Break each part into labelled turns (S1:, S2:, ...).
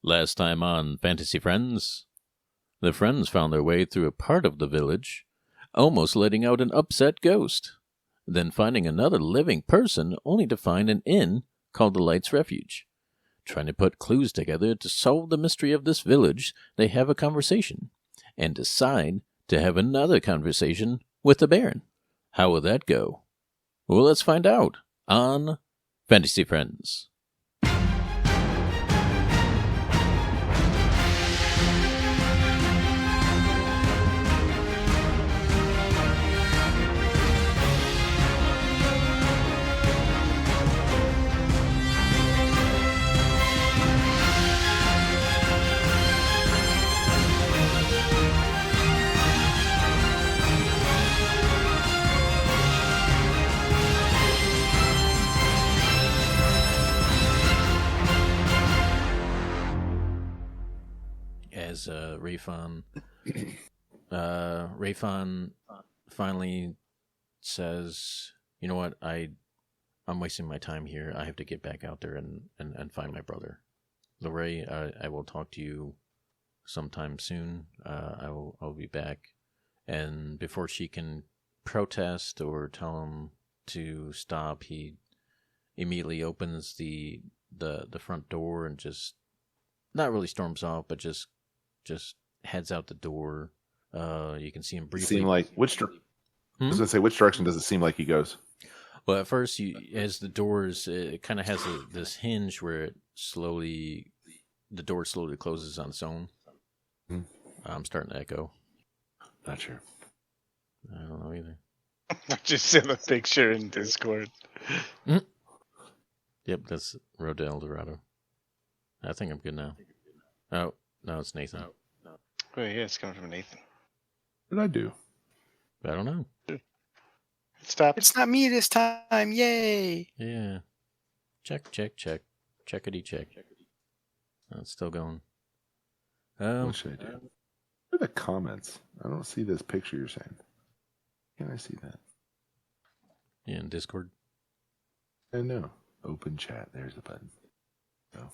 S1: Last time on Fantasy Friends, the friends found their way through a part of the village, almost letting out an upset ghost, then finding another living person only to find an inn called the Light's Refuge. Trying to put clues together to solve the mystery of this village, they have a conversation, and decide to have another conversation with the Baron. How will that go? Well, let's find out on Fantasy Friends. As Rayfon finally says, "You know what? I'm wasting my time here. I have to get back out there and find my brother. Lorray, I will talk to you sometime soon. I'll be back." And before she can protest or tell him to stop, he immediately opens the front door and just not really storms off, but just heads out the door. You can see him briefly.
S2: I was gonna say, which direction does it seem like he goes?
S1: Well, at first, as the doors, it kind of has this hinge where the door slowly closes on its own. I'm starting to echo.
S2: Not sure.
S1: I don't know either.
S3: I just sent a picture in Discord.
S1: Yep, that's Road to El Dorado. I think I'm good now. Oh, no, it's Nathan.
S3: Oh, yeah, it's coming from Nathan.
S2: What did I do?
S1: I don't know.
S3: Stop.
S4: It's not me this time. Yay!
S1: Yeah. Check. Checkity check. Oh, it's still going.
S2: What should I do? What are the comments? I don't see this picture you're saying. Can I see that?
S1: Yeah, in Discord.
S2: I know. Open chat. There's the button. Oh.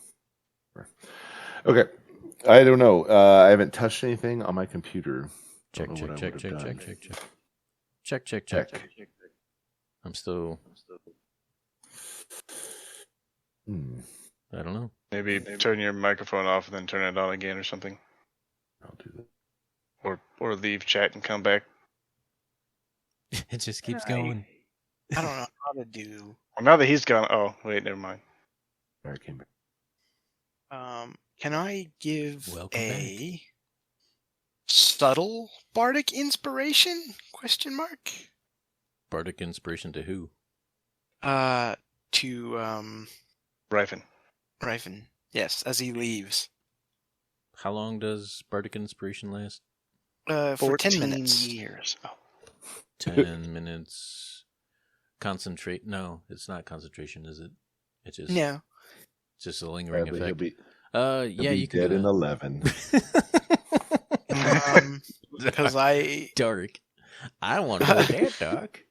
S2: Okay. I don't know. I haven't touched anything on my computer.
S1: Check. I'm still. I don't know.
S3: Maybe turn your microphone off and then turn it on again or something.
S2: I'll do that.
S3: Or leave chat and come back.
S1: It just keeps going.
S4: I don't know how to do.
S3: Well, now that he's gone. Oh, wait, never mind.
S2: There, I came back.
S4: Can I give
S1: Welcome
S4: a subtle bardic inspiration? Question mark.
S1: Bardic inspiration to who?
S4: To
S3: Rifen.
S4: Riven. Yes, as he leaves.
S1: How long does Bardic inspiration last?
S4: For 10 minutes.
S3: Years. Oh.
S1: 10 minutes. Concentrate. No, it's not concentration, is it? It's just
S4: No.
S1: Just a lingering
S2: Bradley,
S1: effect.
S2: He'll be
S1: you can
S2: dead
S1: do
S2: in
S1: that.
S2: 11.
S4: Because I
S1: dark. I don't want to go that dark.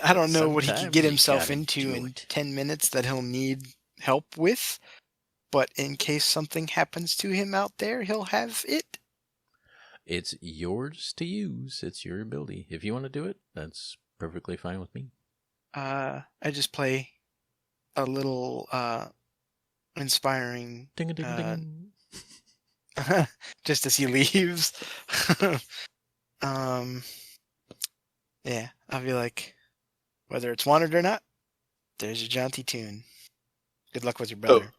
S4: I don't know what he could
S1: Sometimes
S4: get
S1: you
S4: himself
S1: gotta
S4: into
S1: do
S4: in
S1: it.
S4: 10 minutes that he'll need help with. But in case something happens to him out there, he'll have it.
S1: It's yours to use. It's your ability. If you want to do it, that's perfectly fine with me.
S4: I just play a little inspiring
S1: Ding a ding ding.
S4: just as he leaves. Yeah, I'll be like, whether it's wanted or not, there's your jaunty tune. Good luck with your brother.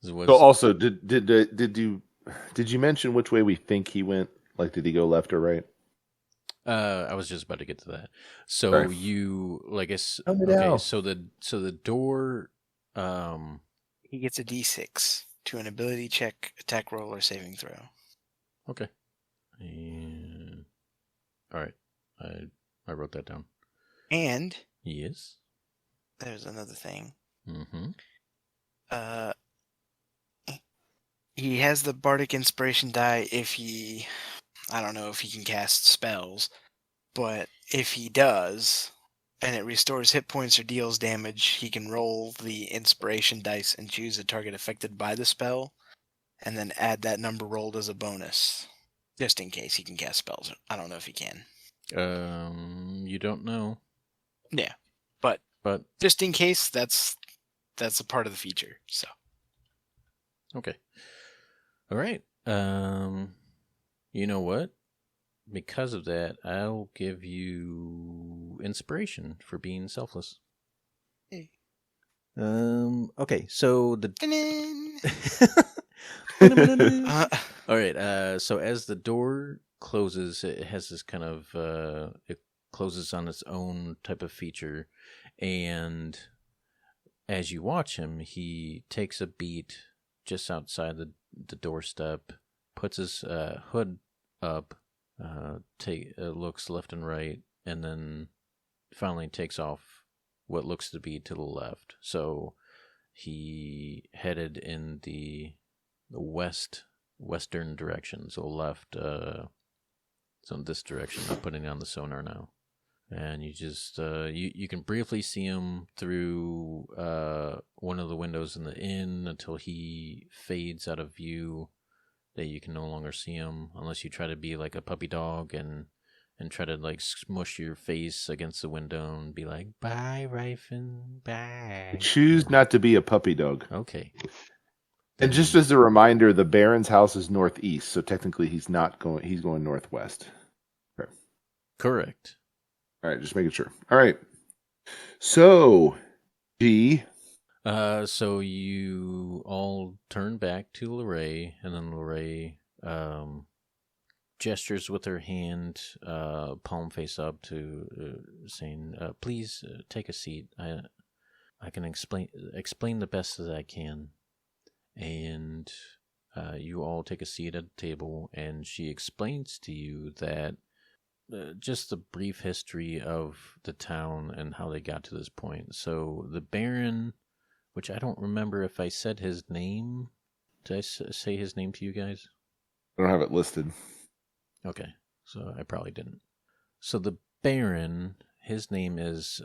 S2: So also, did you mention which way we think he went? Like, did he go left or right?
S1: I was just about to get to that. So
S2: Sorry.
S1: you, like,
S2: Tell me
S1: okay.
S2: now.
S1: So the door.
S4: He gets a D6 to an ability check, attack roll, or saving throw.
S1: Okay. And, all right. I wrote that down.
S4: And
S1: Yes.
S4: there's another thing.
S1: Mm-hmm.
S4: He has the bardic inspiration die if he, I don't know if he can cast spells, but if he does, and it restores hit points or deals damage, he can roll the inspiration dice and choose a target affected by the spell and then add that number rolled as a bonus, just in case he can cast spells. I don't know if he can.
S1: You don't know,
S4: Yeah, but
S1: but
S4: just in case, that's a part of the feature. So
S1: okay. All right. You know what? Because of that, I'll give you inspiration for being selfless.
S4: Hey.
S1: Okay, so the all right. So as the door closes, it has this kind of it closes on its own type of feature, and as you watch him, he takes a beat just outside the doorstep, puts his hood up, looks left and right, and then finally takes off what looks to be to the left. So he headed in the western direction, so left. So in this direction. I'm putting on the sonar now, and you just you can briefly see him through one of the windows in the inn until he fades out of view. That you can no longer see him unless you try to be like a puppy dog and try to like smush your face against the window and be like, "Bye, Ryfen, bye."
S2: Choose not to be a puppy dog.
S1: Okay.
S2: And just as a reminder, the Baron's house is northeast, so technically he's not going. He's going northwest. Okay.
S1: Correct.
S2: All right, just making sure. All right. So, G.
S1: So you all turn back to Lorray, and then Lorray gestures with her hand, palm face up, to saying, "Please take a seat. I can explain the best as I can." And you all take a seat at the table, and she explains to you that just the brief history of the town and how they got to this point. So the Baron, which I don't remember if I said his name. Did I say his name to you guys?
S2: I don't have it listed.
S1: Okay, so I probably didn't. So the Baron, his name is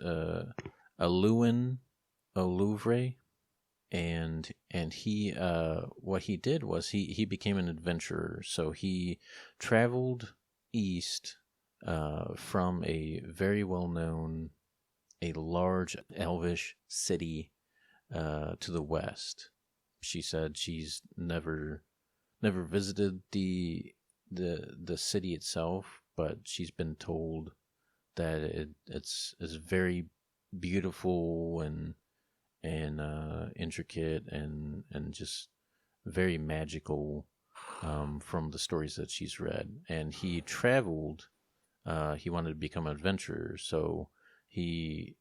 S1: Aluin O'Louvre, and he what he did was he became an adventurer. So he traveled east from a very well known, a large elvish city to the west. She said she's never visited the city itself, but she's been told that it's very beautiful and intricate and just very magical from the stories that she's read. And he traveled. He wanted to become an adventurer, so he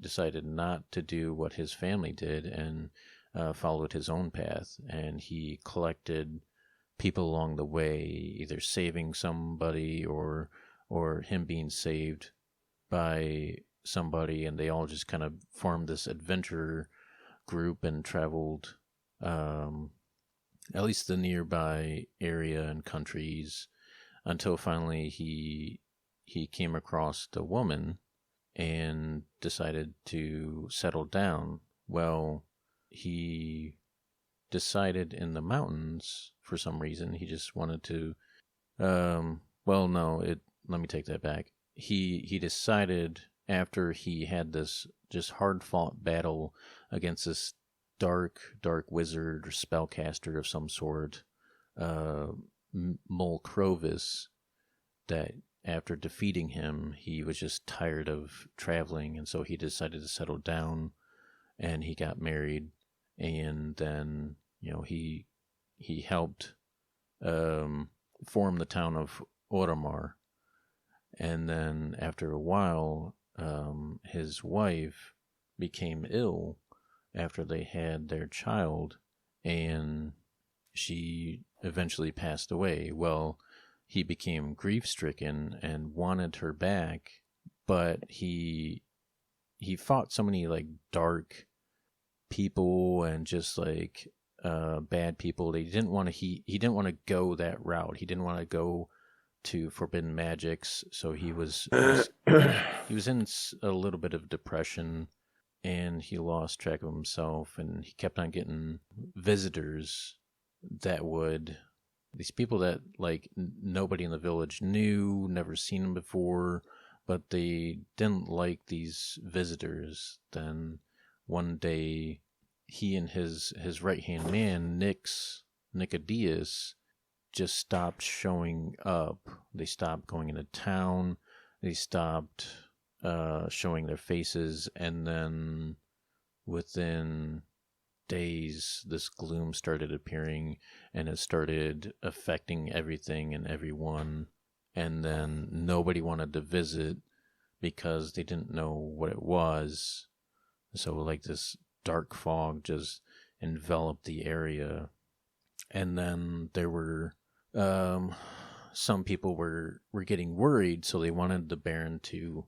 S1: decided not to do what his family did and followed his own path. And he collected people along the way, either saving somebody or him being saved by somebody, and they all just kind of formed this adventure group and traveled at least the nearby area and countries until finally he came across the woman and decided to settle down. Well, he decided in the mountains for some reason. He just wanted to let me take that back. He decided after he had this just hard fought battle against this dark wizard or spellcaster of some sort, Mulcrovis, that after defeating him, he was just tired of traveling, and so he decided to settle down, and he got married, and then he helped form the town of Oromar, and then after a while, his wife became ill after they had their child, and she eventually passed away. Well, he became grief-stricken and wanted her back, but he fought so many like dark people and just like bad people. He didn't want to go that route. He didn't want to go to forbidden magics, so he was in a little bit of depression, and he lost track of himself, and he kept on getting visitors that would, these people that like nobody in the village knew, never seen them before, but they didn't like these visitors. Then one day, he and his right hand man, Nicodeus, just stopped showing up. They stopped going into town. They stopped showing their faces, and then within days, this gloom started appearing, and it started affecting everything and everyone. And then nobody wanted to visit because they didn't know what it was. So, like, this dark fog just enveloped the area. And then there were some people were getting worried, so they wanted the Baron to,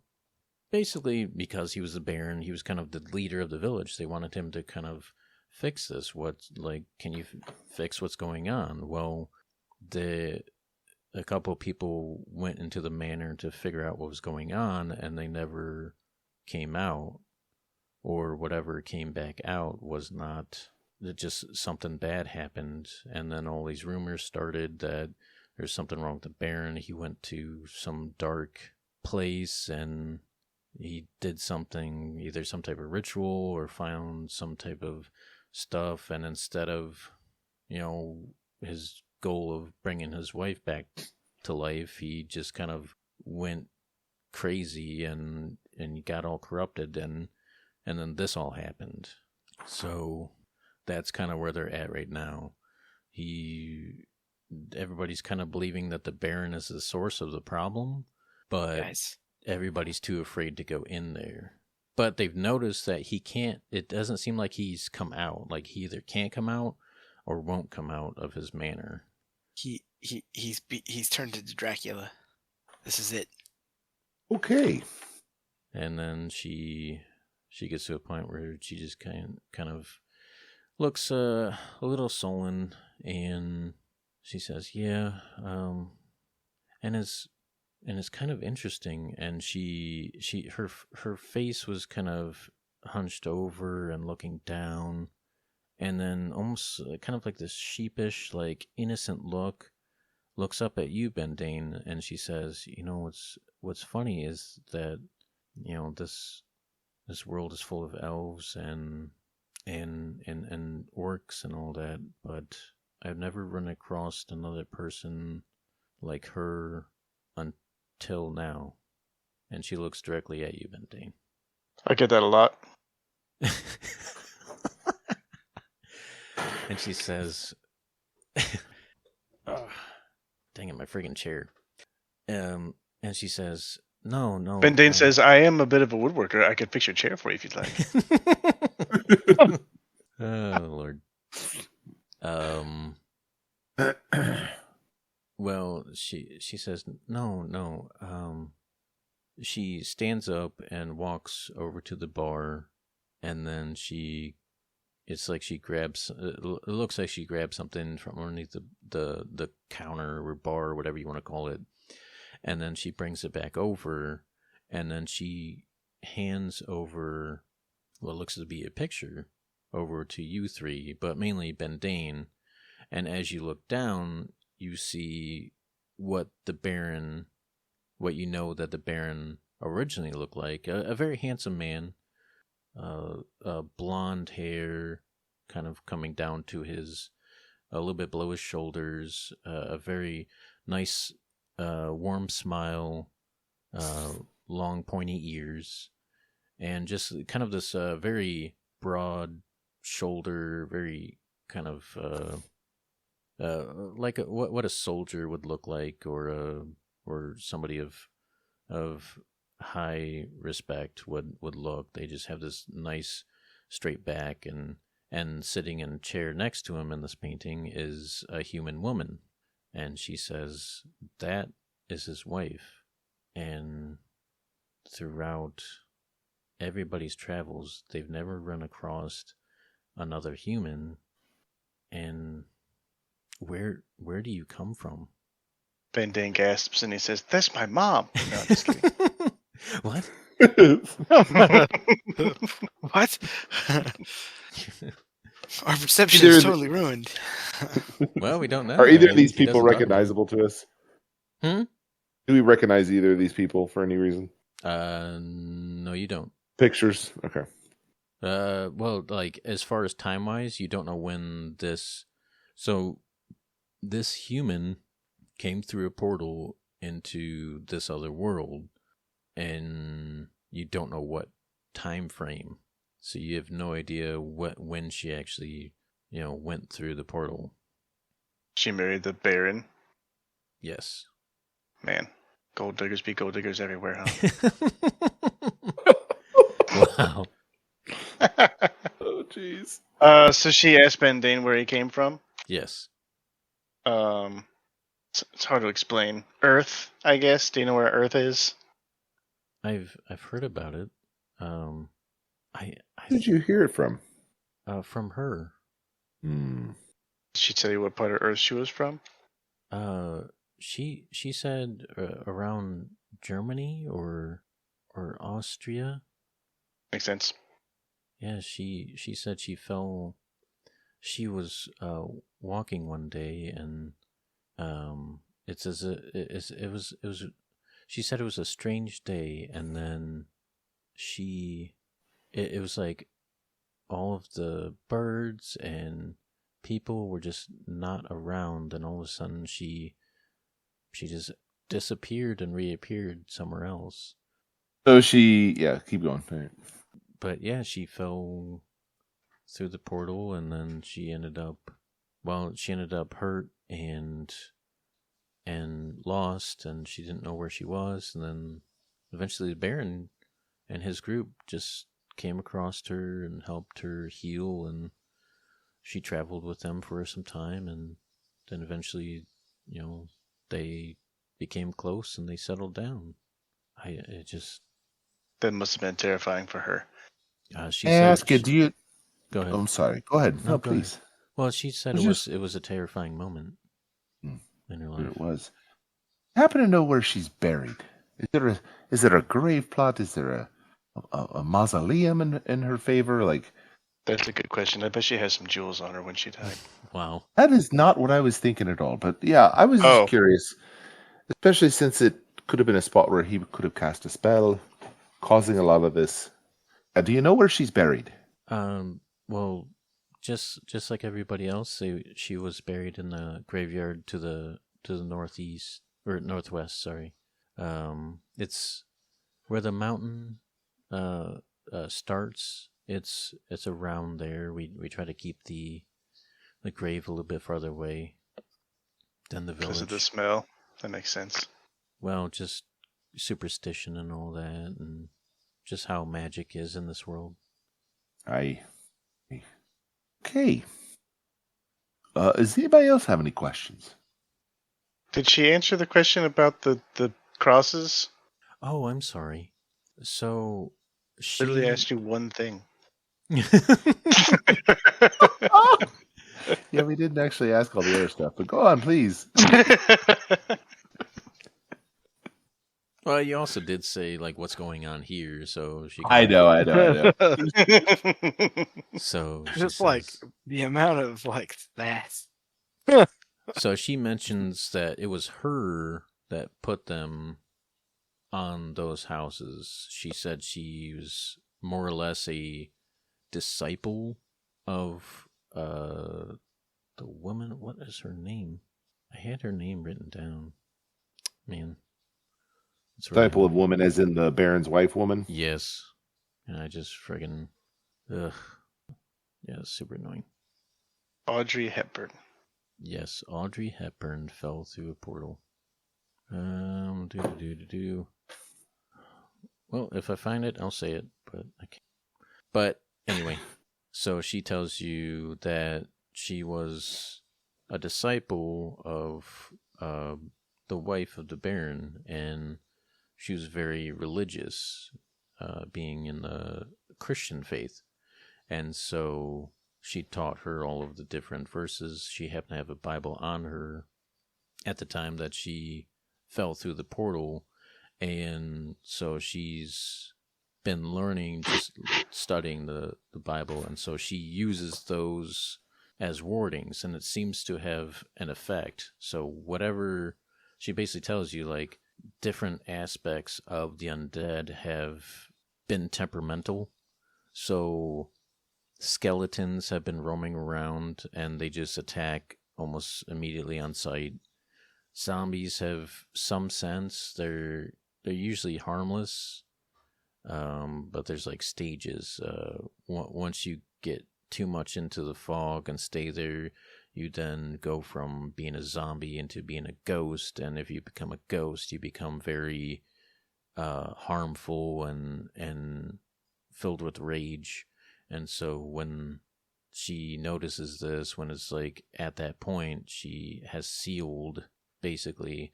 S1: basically, because he was the Baron, he was kind of the leader of the village. They wanted him to kind of fix this. Can you fix what's going on? Well, a couple of people went into the manor to figure out what was going on, and they never came out, or whatever came back out was not. Just something bad happened, and then all these rumors started that there's something wrong with the Baron. He went to some dark place and he did something, either some type of ritual or found some type of stuff, and instead of, his goal of bringing his wife back to life, he just kind of went crazy and got all corrupted, and then this all happened. So that's kind of where they're at right now. Everybody's kind of believing that the Baron is the source of the problem, but everybody's too afraid to go in there. But they've noticed that he can't. It doesn't seem like he's come out. Like, he either can't come out or won't come out of his manor.
S4: He's turned into Dracula. This is it.
S2: Okay.
S1: And then she gets to a point where she just kind of looks a little sullen, and she says, "Yeah, and it's kind of interesting." And her face was kind of hunched over and looking down, and then almost kind of like this sheepish, like innocent looks up at you, Bendane, and she says, what's funny is that this world is full of elves and orcs and all that, but I've never run across another person like her until now." And she looks directly at you, Bendane.
S3: I get that a lot.
S1: And she says, oh, dang it, my friggin' chair. And she says, no.
S3: Bendane says, "I am a bit of a woodworker. I could fix your chair for you if you'd like."
S1: Oh, Lord. Well, she says, no. She stands up and walks over to the bar, and then it looks like she grabs something from underneath the counter or bar or whatever you want to call it, and then she brings it back over, and then she hands over what looks to be a picture over to you three, but mainly Bendane. And as you look down, you see what you know that the Baron originally looked like. A very handsome man, blonde hair kind of coming down to a little bit below his shoulders, a very nice, warm smile, long pointy ears, and just kind of this very broad shoulder, very kind of like what a soldier would look like, or somebody of high respect would look. They just have this nice straight back, and sitting in a chair next to him in this painting is a human woman, and she says that is his wife. And throughout everybody's travels, they've never run across another human. And where do you come from?
S3: Bendane gasps and he says, "That's my mom." No, I'm just kidding.
S1: What?
S4: What? Our perception
S2: Either
S4: is
S2: the-
S4: totally ruined.
S1: Well, we don't know.
S2: Are either
S1: I
S2: of
S1: mean,
S2: these
S1: he
S2: people
S1: doesn't talk about it.
S2: recognizable to us?
S1: Hmm?
S2: Do we recognize either of these people for any reason?
S1: No, you don't.
S2: Pictures? Okay.
S1: Well, like as far as time wise, you don't know when this. So, this human came through a portal into this other world, and you don't know what time frame. So you have no idea when she actually, went through the portal.
S3: She married the Baron.
S1: Yes.
S3: Man, gold diggers be gold diggers everywhere, huh?
S1: Wow.
S2: Oh, jeez.
S3: So she asked Bendane where he came from.
S1: Yes.
S3: It's hard to explain. Earth, I guess. Do you know where Earth is?
S1: I've heard about it. I
S2: Who did you hear it from?
S1: from her.
S2: Hmm.
S3: Did she tell you what part of Earth she was from?
S1: She said around Germany or Austria.
S3: Makes sense.
S1: Yeah, she said she fell. She was walking one day, and it's as a, it was. She said it was a strange day, and then it was like all of the birds and people were just not around, and all of a sudden she just disappeared and reappeared somewhere else.
S2: So keep going. All right.
S1: But yeah, she fell through the portal, and then she ended up hurt and lost, and she didn't know where she was, and then eventually the Baron and his group just came across her and helped her heal, and she traveled with them for some time, and then eventually, they became close and they settled down.
S3: That must have been terrifying for her.
S1: She
S2: May I
S1: said,
S2: ask you, do you...
S1: Go ahead.
S2: I'm sorry. Go ahead. No,
S1: go ahead.
S2: please.
S1: Well, she said it was a terrifying moment in her life.
S2: It was. I happen to know where she's buried. Is there a grave plot? Is there a mausoleum in her favor? Like,
S3: That's a good question. I bet she has some jewels on her when she died.
S1: Wow.
S2: that is not what I was thinking at all. But yeah, I was just curious, especially since it could have been a spot where he could have cast a spell, causing a lot of this. Do you know where she's buried?
S1: Well, just like everybody else, she was buried in the graveyard to the northeast or northwest. Sorry, it's where the mountain starts. It's around there. We try to keep the grave a little bit farther away than the village.
S3: Because of the smell. That makes sense.
S1: Well, just superstition and all that, and just how magic is in this world.
S2: Okay. Does anybody else have any questions?
S3: Did she answer the question about the crosses?
S1: Oh, I'm sorry. So she
S3: Literally asked you one thing.
S2: Yeah, we didn't actually ask all the other stuff, but go on, please.
S1: Well, you also did say like what's going on here, so she.
S2: I know.
S1: So she
S4: Just
S1: says,
S4: like the amount of like that.
S1: so she mentions that it was her that put them on those houses. She said she was more or less a disciple of the woman. What is her name? I had her name written down. Man.
S2: Disciple of woman, as in the Baron's wife woman?
S1: Yes. And I just friggin' ugh. Yeah, it's super annoying.
S3: Audrey Hepburn.
S1: Yes, Audrey Hepburn fell through a portal. Well, if I find it, I'll say it, but I can't. But anyway, so she tells you that she was a disciple of the wife of the Baron, and she was very religious, being in the Christian faith. And so she taught her all of the different verses. She happened to have a Bible on her at the time that she fell through the portal. And so she's been learning, just studying the Bible, and so she uses those as wardings, and it seems to have an effect. So whatever she basically tells you, like, different aspects of the undead have been temperamental. So skeletons have been roaming around, and they just attack almost immediately on sight. Zombies have some sense. They're usually harmless, but there's like stages. Once you get too much into the fog and stay there, you then go from being a zombie into being a ghost. And if you become a ghost, you become very harmful and filled with rage. And so when she notices this, when it's like at that point, she has sealed basically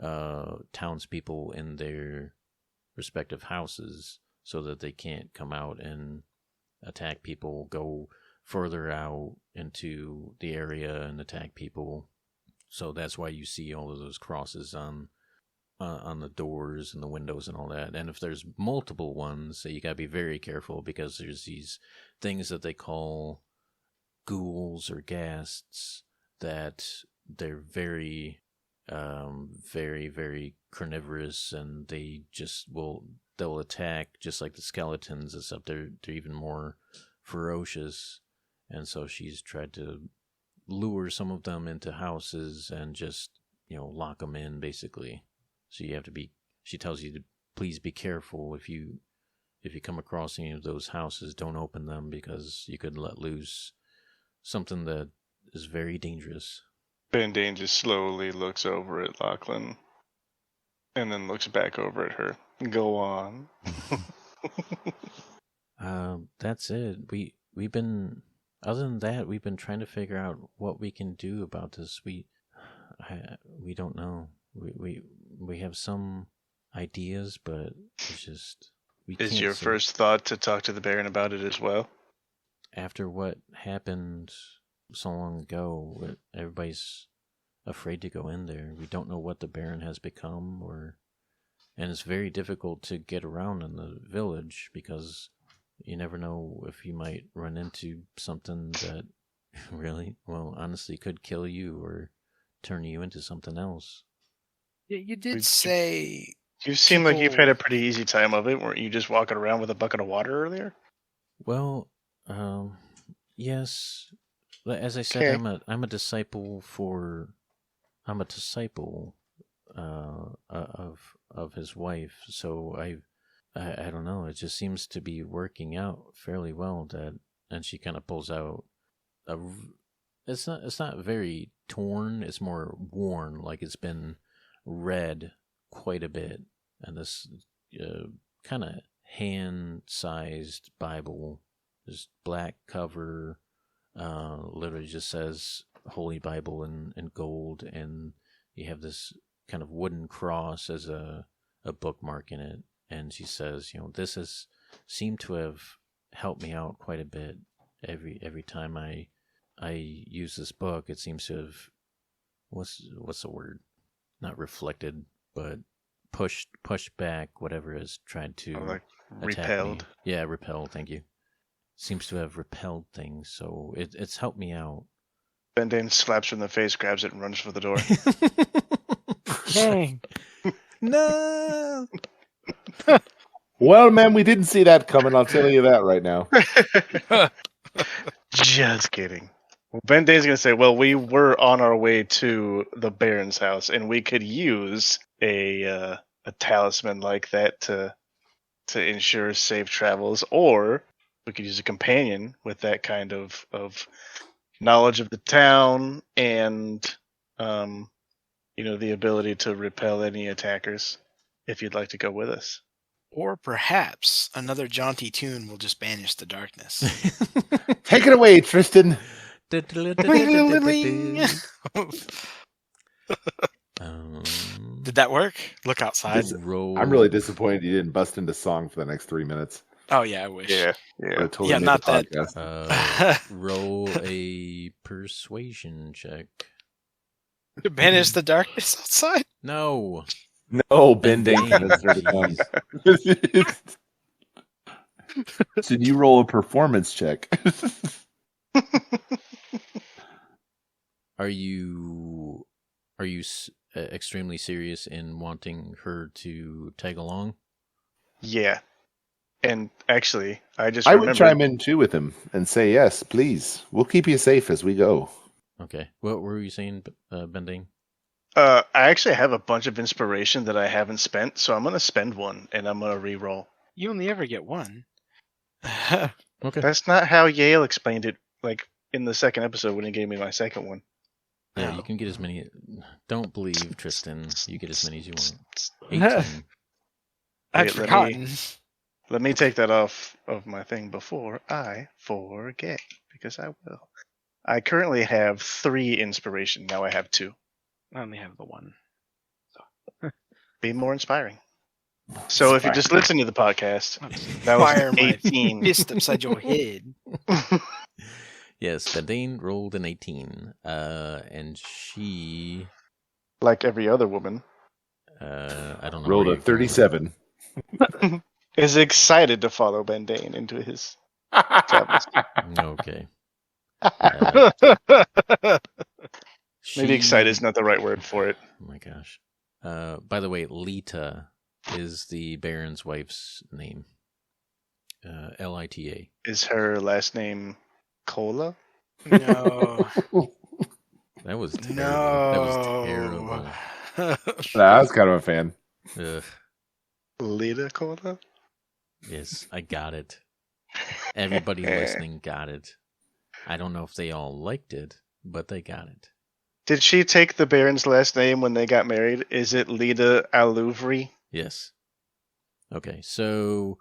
S1: townspeople in their respective houses so that they can't come out and attack people, go further out into the area and attack people. So that's why you see all of those crosses on the doors and the windows and all that. And if there's multiple ones, you gotta be very careful, because there's these things that they call ghouls or ghasts that they're very, very, very carnivorous, and they'll attack just like the skeletons, except they're even more ferocious. And so she's tried to lure some of them into houses and just, lock them in, basically. So you have to be, she tells you to please be careful. If you come across any of those houses, don't open them, because you could let loose something that is very dangerous.
S3: Bendane just slowly looks over at Lachlan and then looks back over at her. Go on.
S1: That's it. We've been, other than that, we've been trying to figure out what we can do about this. We don't know. We have some ideas, but it's just
S3: Is your first thought to talk to the Baron about it as well?
S1: After what happened so long ago, everybody's afraid to go in there. We don't know what the Baron has become, and it's very difficult to get around in the village, because you never know if you might run into something that really, well, honestly could kill you or turn you into something else.
S4: You did say...
S3: You seem like you've had a pretty easy time of it. Weren't you just walking around with a bucket of water earlier?
S1: Well, yes. As I said, okay. I'm a disciple of his wife. So I don't know. It just seems to be working out fairly well. And she kind of pulls out it's not very torn. It's more worn, like it's been read quite a bit. And this kind of hand-sized Bible, this black cover, literally just says Holy Bible in gold, and you have this kind of wooden cross as a bookmark in it. And she says, this has seemed to have helped me out quite a bit. Every time I use this book, it seems to have, what's the word? Not reflected, but pushed back whatever has tried to
S3: repelled.
S1: Me. Yeah, repelled. Thank you. Seems to have repelled things, so it's helped me out.
S3: Bendane slaps her in the face, grabs it, and runs for the door.
S4: Dang.
S1: No.
S2: Well, man, we didn't see that coming. I'll tell you that right now.
S3: Just kidding. Well, Bendane's going to say, well, we were on our way to the Baron's house, and we could use a talisman like that to ensure safe travels, or we could use a companion with that kind of knowledge of the town and the ability to repel any attackers, if you'd like to go with us.
S4: Or perhaps another jaunty tune will just banish the darkness.
S2: Take it away, Tristan.
S4: Did that work? Look outside.
S2: I'm really disappointed you didn't bust into song for the next 3 minutes.
S4: Oh yeah, I wish.
S3: Yeah.
S2: Totally
S4: yeah, not that.
S1: Roll a persuasion check.
S4: To banish the darkness outside?
S1: No.
S2: No, Bendane. Should you roll a performance check?
S1: Are you extremely serious in wanting her to tag along?
S3: Yeah. And actually, I
S2: would chime in too with him and say, yes, please. We'll keep you safe as we go.
S1: Okay. What were you saying, Bending?
S3: I actually have a bunch of inspiration that I haven't spent, so I'm going to spend one, and I'm going to re-roll.
S4: You only ever get one.
S1: Okay.
S3: That's not how Yale explained it, like, in the second episode when he gave me my second one.
S1: Yeah, you can get as many. Don't believe, Tristan. You get as many as you want. 18.
S4: I'd forgotten.
S3: Let me take that off of my thing before I forget, because I will. I currently have 3 inspiration. Now I have 2.
S4: I only have the 1.
S3: So. Be more inspiring. So if you just listen to the podcast, that
S4: Fire
S3: was 18.
S4: my fist upside your head.
S1: Yes, Bendane rolled an 18. And she...
S3: Like every other woman.
S1: I don't know.
S2: Rolled a 37.
S3: Is excited to follow Bendane into his travels.
S1: Okay.
S3: Maybe excited is not the right word for it.
S1: Oh my gosh. By the way, Lita is the Baron's wife's name. Lita.
S3: Is her last name Cola?
S4: No.
S1: That was terrible.
S4: No.
S1: That was terrible.
S2: I was kind of a fan.
S1: Ugh.
S3: Lita Cola?
S1: Yes, I got it. Everybody listening got it. I don't know if they all liked it, but they got it.
S3: Did she take the Baron's last name when they got married? Is it Lita Alouvri?
S1: Yes. Okay, so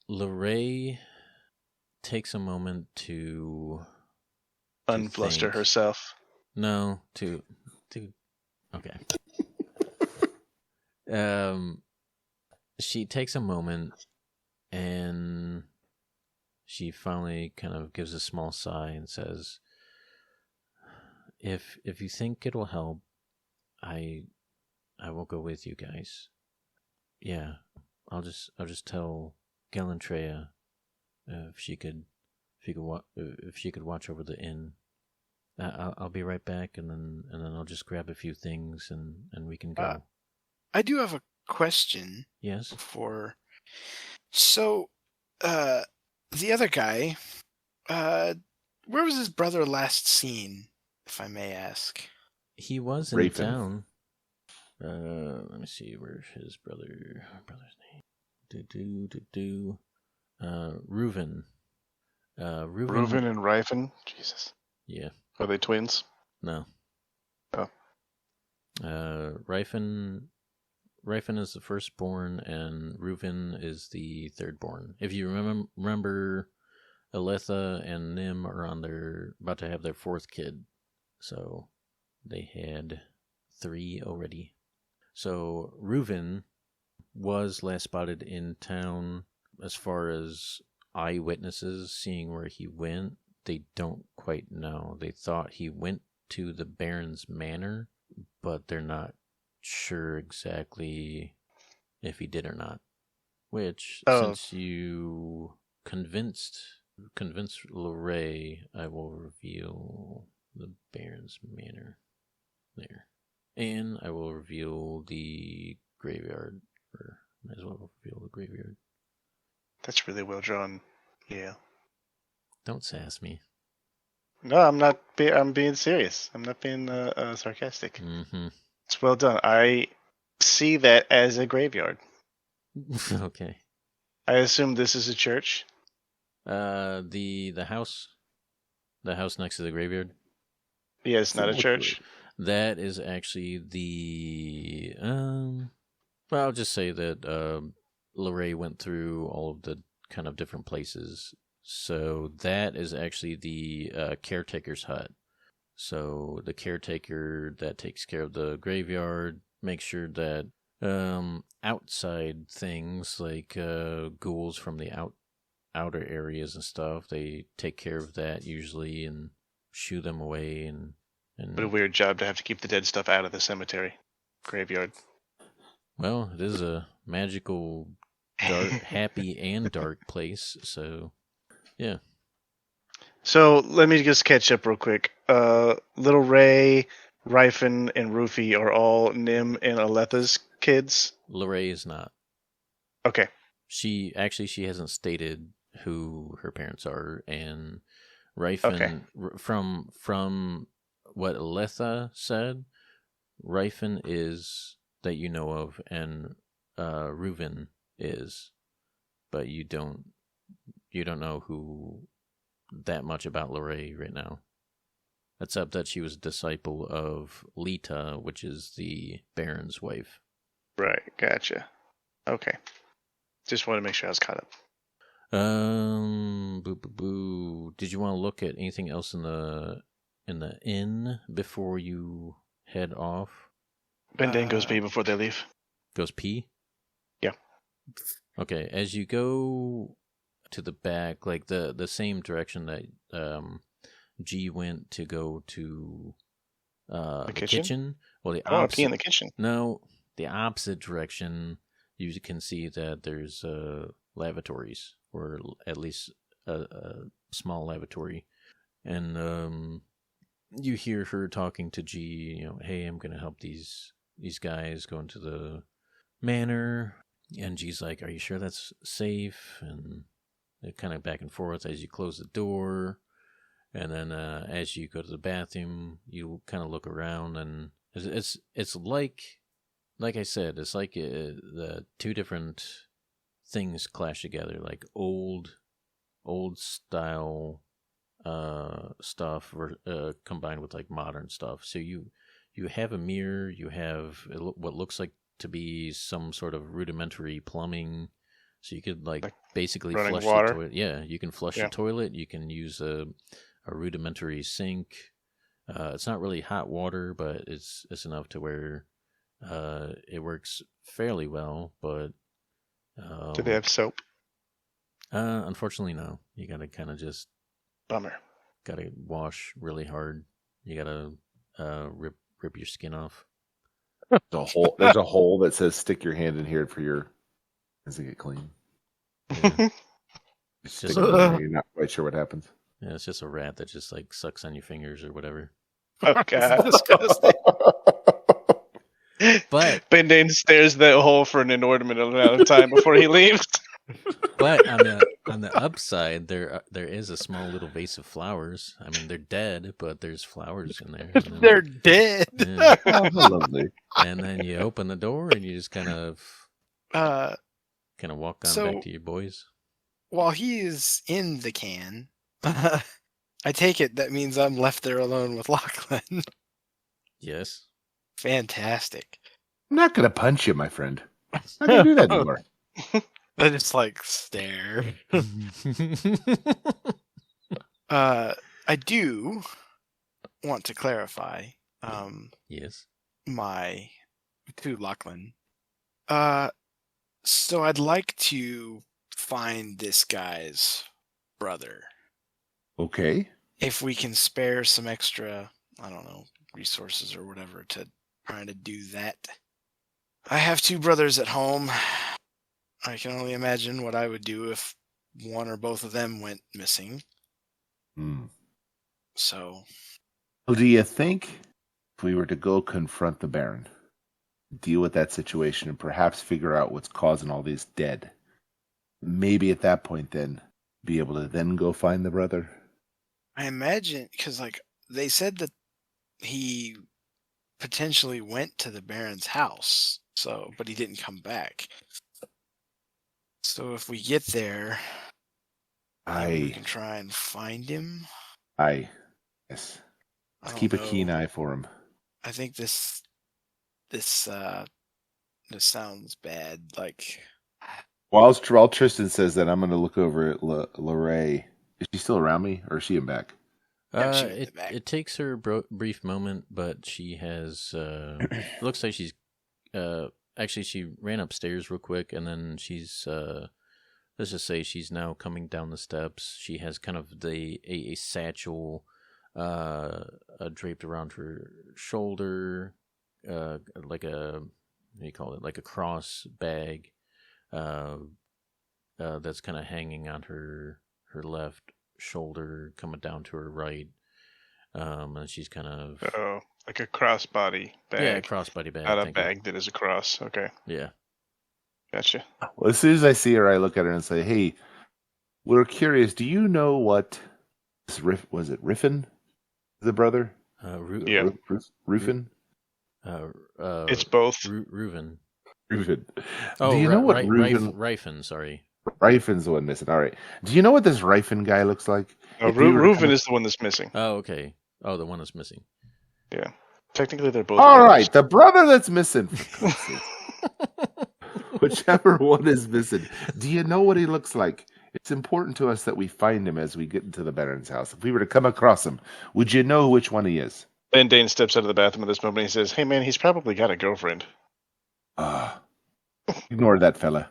S1: Lorraine takes a moment to
S3: Unfluster
S1: think.
S3: herself.
S1: No, to okay. She takes a moment and she finally kind of gives a small sigh and says, If you think it'll help, I will go with you guys. Yeah, I'll just tell Galantrea if she could watch over the inn. I'll be right back, and then I'll just grab a few things and we can go.
S4: I do have a question.
S1: Yes.
S4: So, the other guy, where was his brother last seen, if I may ask?
S1: He was in
S2: Raven.
S1: town. Let me see, where's his brother's name? Reuven.
S3: Reuven and Riven? Jesus.
S1: Yeah.
S3: Are they twins?
S1: No.
S3: Oh.
S1: Rifen is the firstborn, and Reuven is the thirdborn. If you remember, Aletha and Nim are about to have their 4th kid, so they had 3 already. So Reuven was last spotted in town. As far as eyewitnesses seeing where he went, they don't quite know. They thought he went to the Baron's manor, but they're not sure exactly if he did or not. Which, since you convinced Lorraine, I will reveal the Baron's manor there. And I will reveal the graveyard, or might as well reveal the graveyard.
S3: That's really well drawn. Yeah.
S1: Don't sass me.
S3: No, I'm not. I'm being serious. I'm not being sarcastic.
S1: Mm-hmm.
S3: It's well done. I see that as a graveyard.
S1: Okay.
S3: I assume this is a church.
S1: The house next to the graveyard.
S3: Yeah, it's not a church.
S1: That is actually the well, I'll just say that Lorraine went through all of the kind of different places. So that is actually the caretaker's hut. So the caretaker that takes care of the graveyard makes sure that outside things like ghouls from the outer areas and stuff, they take care of that usually and shoo them away. And
S3: What a weird job to have to keep the dead stuff out of the cemetery graveyard.
S1: Well, it is a magical happy and dark place. So, yeah.
S3: So let me just catch up real quick. Little Ray, Ryfin, and Rufy are all Nim and Aletha's kids.
S1: Lorraine is not.
S3: Okay.
S1: She hasn't stated who her parents are, and Ryfin, from what Aletha said, Ryfin is that you know of, and Reuven is, but you don't know who that much about Lorraine right now, except that she was a disciple of Lita, which is the Baron's wife.
S3: Right, gotcha. Okay. Just wanted to make sure I was caught up.
S1: Did you want to look at anything else in the inn before you head off?
S3: Bendane goes pee before they leave.
S1: Goes pee?
S3: Yeah.
S1: Okay, as you go to the back, like the same direction that G went to go to the kitchen. Well, the opposite.
S3: I want to pee in the kitchen.
S1: No, the opposite direction. You can see that there's lavatories, or at least a small lavatory, and you hear her talking to G. You know, hey, I'm gonna help these guys go into the manor, and G's like, are you sure that's safe? And they're kind of back and forth as you close the door, and then as you go to the bathroom, you kind of look around, and it's like I said, it's like the two different things clash together, like old style stuff combined with like modern stuff. So you have a mirror, you have what looks like to be some sort of rudimentary plumbing, so you could like basically flush
S3: water.
S1: the toilet. Yeah, you can flush the toilet. You can use a rudimentary sink. It's not really hot water, but it's enough to where it works fairly well. But
S3: do they have soap?
S1: Unfortunately, no. You gotta kind of just
S3: bummer.
S1: Gotta wash really hard. You gotta rip your skin off.
S2: There's a hole that says "stick your hand in here for your hands to get clean."
S1: Yeah.
S2: You're not quite sure what happens.
S1: Yeah, it's just a rat that just like sucks on your fingers or whatever.
S3: Oh god, disgusting.
S1: But
S3: Bendane stares that hole for an inordinate amount of time before he leaves.
S1: But on the upside, there is a small little vase of flowers. I mean, they're dead, but there's flowers in there.
S4: They're dead.
S1: Yeah.
S2: Oh, lovely.
S1: And then you open the door and you just kind of walk on back to your boys.
S4: While he is in the can, I take it that means I'm left there alone with Lachlan.
S1: Yes.
S4: Fantastic.
S2: I'm not going to punch you, my friend. I'm not going to do that anymore.
S4: I just like stare. I do want to clarify.
S1: Yes.
S4: To Lachlan. So I'd like to find this guy's brother.
S2: Okay.
S4: If we can spare some extra, I don't know, resources or whatever to try to do that. I have two brothers at home. I can only imagine what I would do if one or both of them went missing. So.
S2: Well, do you think if we were to go confront the Baron, deal with that situation, and perhaps figure out what's causing all these dead, maybe at that point then be able to then go find the brother?
S4: I imagine, because like they said that he potentially went to the Baron's house, but he didn't come back. So if we get there, we can try and find him.
S2: Yes. Let's keep a keen eye for him.
S4: I think this sounds bad. Like,
S2: while Tristan says that, I'm going to look over at Lorraine. Is she still around me, or is she in back?
S1: It takes her a brief moment, but she has. Looks like she's. Actually, she ran upstairs real quick, and then she's. Let's just say she's now coming down the steps. She has kind of a satchel, draped around her shoulder, like a what do you call it? Like a cross bag, that's kind of hanging on her left shoulder, coming down to her right. And she's kind of
S3: Oh, like a crossbody bag.
S1: crossbody bag.
S3: Not a
S1: thank you.
S3: bag that is a cross. Okay,
S1: Yeah.
S3: gotcha.
S2: Well, as soon as I see her, I look at her and say, "Hey, we're curious. Do you know what this was? It Riffin, the brother?
S3: Yeah.
S2: Ruffin?
S3: It's both.
S1: Reuven.
S2: Ruffin.
S1: Oh,
S2: Do you know what Ruffin?
S1: Rifen, sorry.
S2: Rifin's the one missing. All right. Do you know what this Rifin guy looks like? If we were to
S3: Reuven
S2: come-
S3: is the one that's missing.
S1: Oh, okay. Oh, the one that's missing.
S3: Yeah. Technically, they're both.
S2: All
S3: brothers.
S2: right, the brother that's missing. For God's sake. Whichever one is missing. Do you know what he looks like? It's important to us that we find him as we get into the Baron's house. If we were to come across him, would you know which one he is?
S3: Ben Dane steps out of the bathroom at this moment and he says, "Hey man, he's probably got a girlfriend."
S2: Ignore that fella.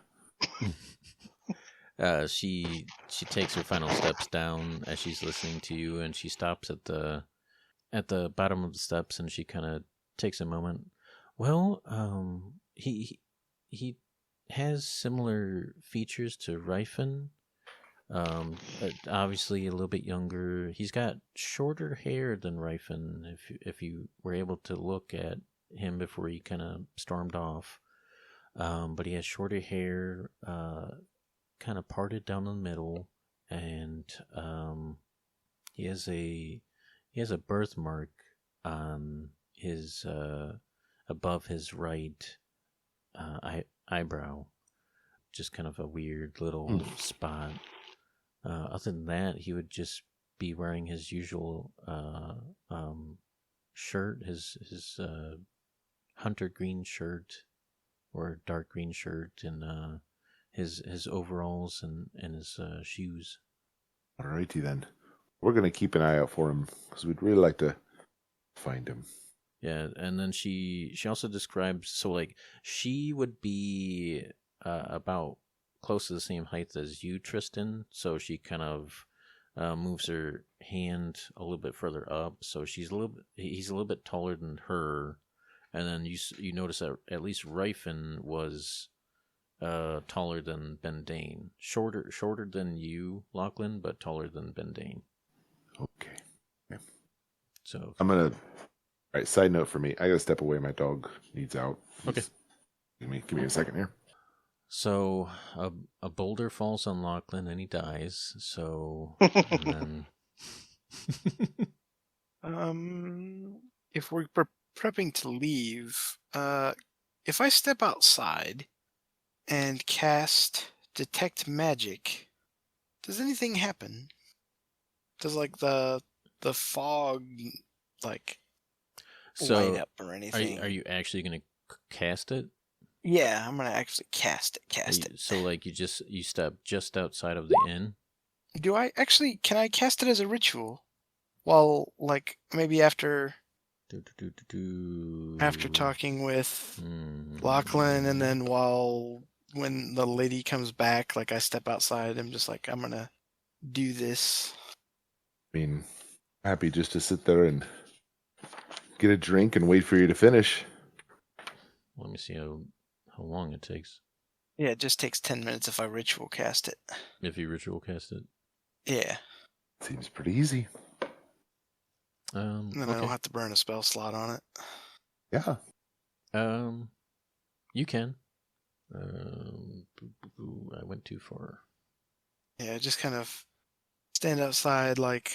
S1: She takes her final steps down as she's listening to you, and she stops at the bottom of the steps, and she kind of takes a moment. Well, he has similar features to Rifen. But obviously a little bit younger. He's got shorter hair than Rifen. If you were able to look at him before he kind of stormed off, but he has shorter hair, kind of parted down the middle, and he has a birthmark on his above his right eyebrow, just kind of a weird little spot. Other than that, he would just be wearing his usual shirt, his hunter green shirt or dark green shirt, and his overalls and his shoes.
S2: Alrighty then. We're going to keep an eye out for him because we'd really like to find him.
S1: Yeah, and then she also describes, so like she would be about close to the same height as you, Tristan. So she kind of moves her hand a little bit further up. So he's a little bit taller than her. And then you notice that at least Rifen was taller than Ben Dane. Shorter than you, Lachlan, but taller than Ben Dane.
S2: Okay. Yeah.
S1: So
S2: I'm going to... All right, side note for me. I got to step away. My dog needs out.
S1: Okay.
S2: Give me a second here.
S1: So a boulder falls on Lachlan and he dies. So and then
S4: if we're prepping to leave, if I step outside and cast detect magic, does anything happen? Does like the fog like light up or anything?
S1: Are you actually going to cast it?
S4: Yeah, I'm gonna actually cast it.
S1: So like you step just outside of the inn.
S4: Do I actually? Can I cast it as a ritual? Well, like maybe after talking with Lachlan, and then when the lady comes back, like I step outside, I'm just like, I'm gonna do this.
S2: I mean, happy just to sit there and get a drink and wait for you to finish.
S1: Let me see how long it takes.
S4: Yeah, it just takes 10 minutes if I ritual cast it.
S1: If you ritual cast it?
S4: Yeah.
S2: Seems pretty easy.
S4: And then I don't have to burn a spell slot on it.
S2: Yeah.
S1: You can. I went too far.
S4: Yeah, just kind of stand outside, like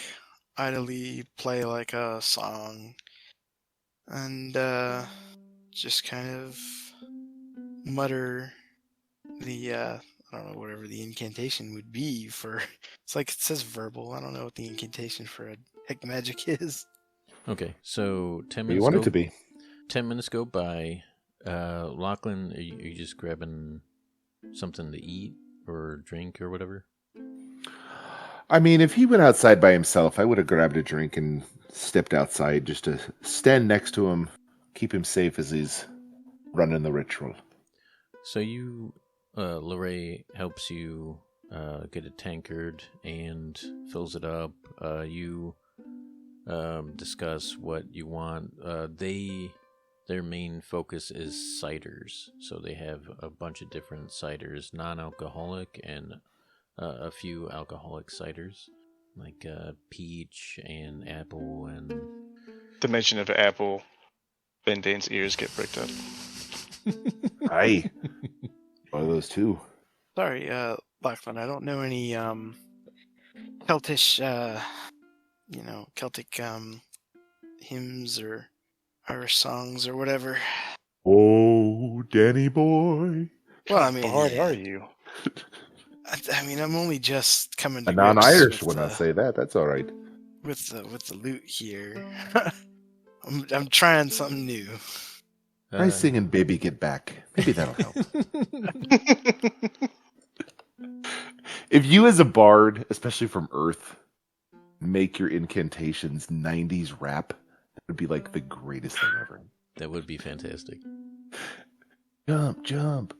S4: idly play like a song, and just kind of mutter the I don't know, whatever the incantation would be for. It's like it says verbal. I don't know what the incantation for a heck magic is.
S1: Okay, so 10
S2: What
S1: minutes.
S2: you want it to be?
S1: 10 minutes go by. Lachlan, are you just grabbing something to eat or drink or whatever?
S2: I mean, if he went outside by himself, I would have grabbed a drink and stepped outside just to stand next to him, keep him safe as he's running the ritual.
S1: So Lorray helps you get a tankard and fills it up. You discuss what you want. They their main focus is ciders. So they have a bunch of different ciders, non-alcoholic and a few alcoholic ciders, like peach and apple and...
S3: The mention of apple, Bendane's ears get pricked up.
S2: Aye. One of those two.
S4: Sorry, Lachlan, I don't know any Celtish, Celtic hymns or Irish songs or whatever.
S2: Oh, Danny boy.
S4: Well, I
S3: How
S4: mean,
S3: barred
S4: yeah.
S3: are you?
S4: I mean, I'm only just coming to
S2: A
S4: grips
S2: non-Irish
S4: with
S2: when I say that. That's all right.
S4: with the loot here. I'm trying something new.
S2: Try singing "Baby Get Back." Maybe that'll help. If you, as a bard, especially from Earth, make your incantations 90s rap, that would be like the greatest thing ever.
S1: That would be fantastic.
S2: Jump, jump.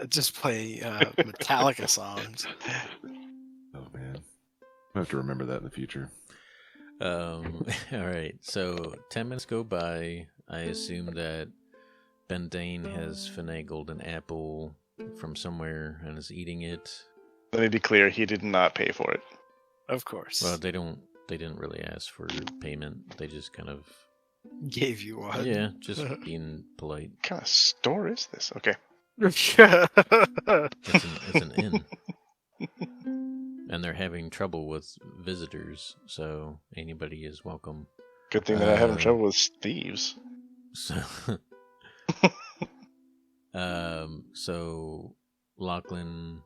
S4: Just play Metallica songs.
S2: Oh man, I have to remember that in the future.
S1: All right. So 10 minutes go by. I assume that Bendane has finagled an apple from somewhere and is eating it.
S3: Let me be clear, he did not pay for it.
S4: Of course.
S1: Well, they didn't really ask for payment. They just kind of
S4: Gave you one.
S1: yeah, just being polite.
S3: What kind of store is this? Okay.
S1: It's an inn. And they're having trouble with visitors, so anybody is welcome.
S3: Good thing that I having trouble with thieves.
S1: So, so Lachlan,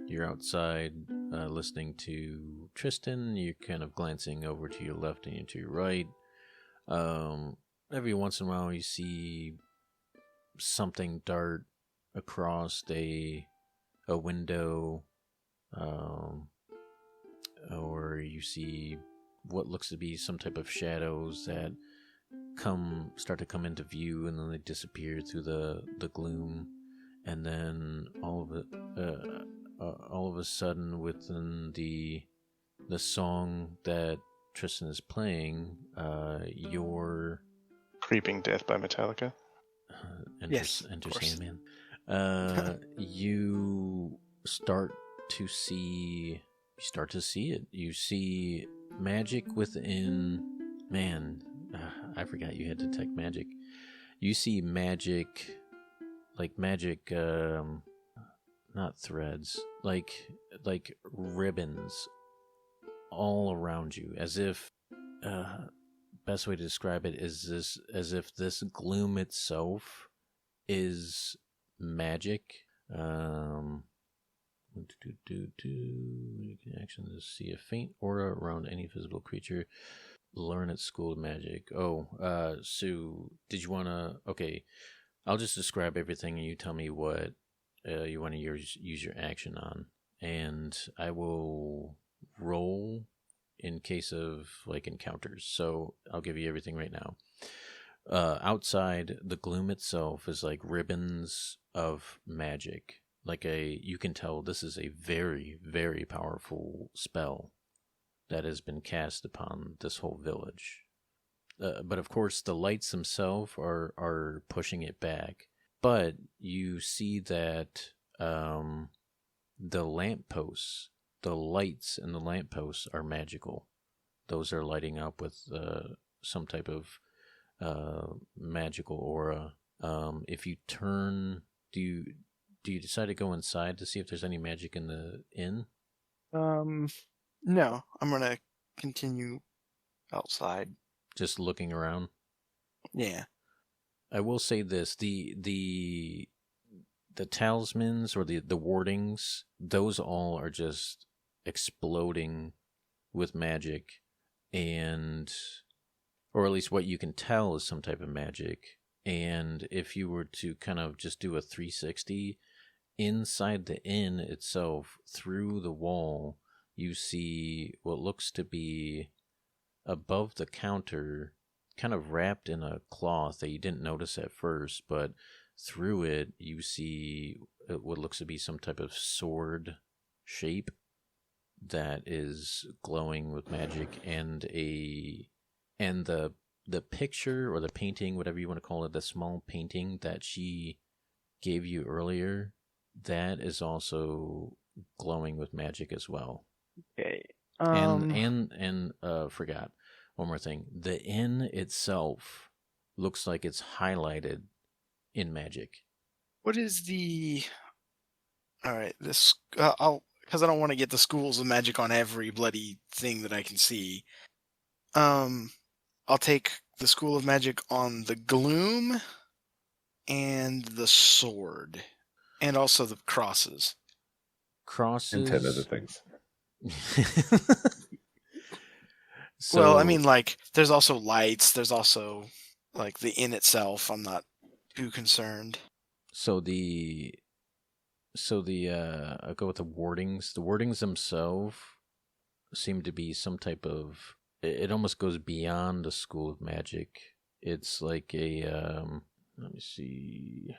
S1: you're outside listening to Tristan. You're kind of glancing over to your left and to your right. Every once in a while, you see something dart across a window, or you see what looks to be some type of shadows that start to come into view, and then they disappear through the gloom, and then all of a sudden, within the song that Tristan is playing, your
S3: Creeping Death by Metallica.
S4: Yes,
S1: Enter
S4: of course.
S1: Sandman. You start to see it. You see magic within. Man, I forgot you had detect magic. You see magic, like magic, not threads, like ribbons all around you, as if. Best way to describe it is as if this gloom itself is magic. You can actually see a faint aura around any visible creature. Learn at school of magic. Sue, did you want to... Okay, I'll just describe everything and you tell me what you want to use your action on. And I will roll in case of like encounters. So I'll give you everything right now. Outside, the gloom itself is like ribbons of magic. You can tell this is a very, very powerful spell that has been cast upon this whole village. But of course, the lights themselves are pushing it back. But you see that the lampposts, the lights in the lampposts are magical. Those are lighting up with some type of magical aura. If you turn, do you decide to go inside to see if there's any magic in the inn?
S4: No, I'm gonna continue outside.
S1: Just looking around.
S4: Yeah.
S1: I will say this: the talismans or the wardings, those all are just exploding with magic, or at least what you can tell is some type of magic. And if you were to kind of just do a 360 inside the inn itself, through the wall, you see what looks to be above the counter, kind of wrapped in a cloth that you didn't notice at first, but through it you see what looks to be some type of sword shape that is glowing with magic, and the the picture or the painting, whatever you want to call it, the small painting that she gave you earlier, that is also glowing with magic as well.
S4: Okay.
S1: And forgot one more thing. The inn itself looks like it's highlighted in magic.
S4: What is the? All right, this I'll because I don't want to get the schools of magic on every bloody thing that I can see. I'll take the school of magic on the gloom and the sword, and also the crosses.
S1: Crosses.
S2: And 10 other things.
S1: So,
S4: Well, I mean, like, there's also lights. There's also like the inn itself. I'm not too concerned.
S1: So I'll go with the wardings. The wardings themselves seem to be some type of. It almost goes beyond the school of magic. It's like a. Let me see.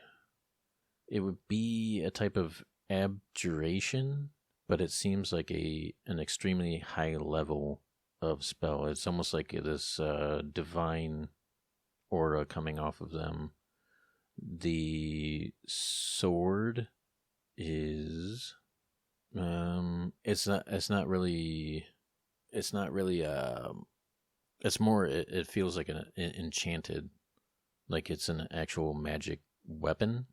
S1: It would be a type of abjuration, but it seems like an extremely high level of spell. It's almost like this divine aura coming off of them. The sword is it's not really it's more it feels like an enchanted, like it's an actual magic weapon.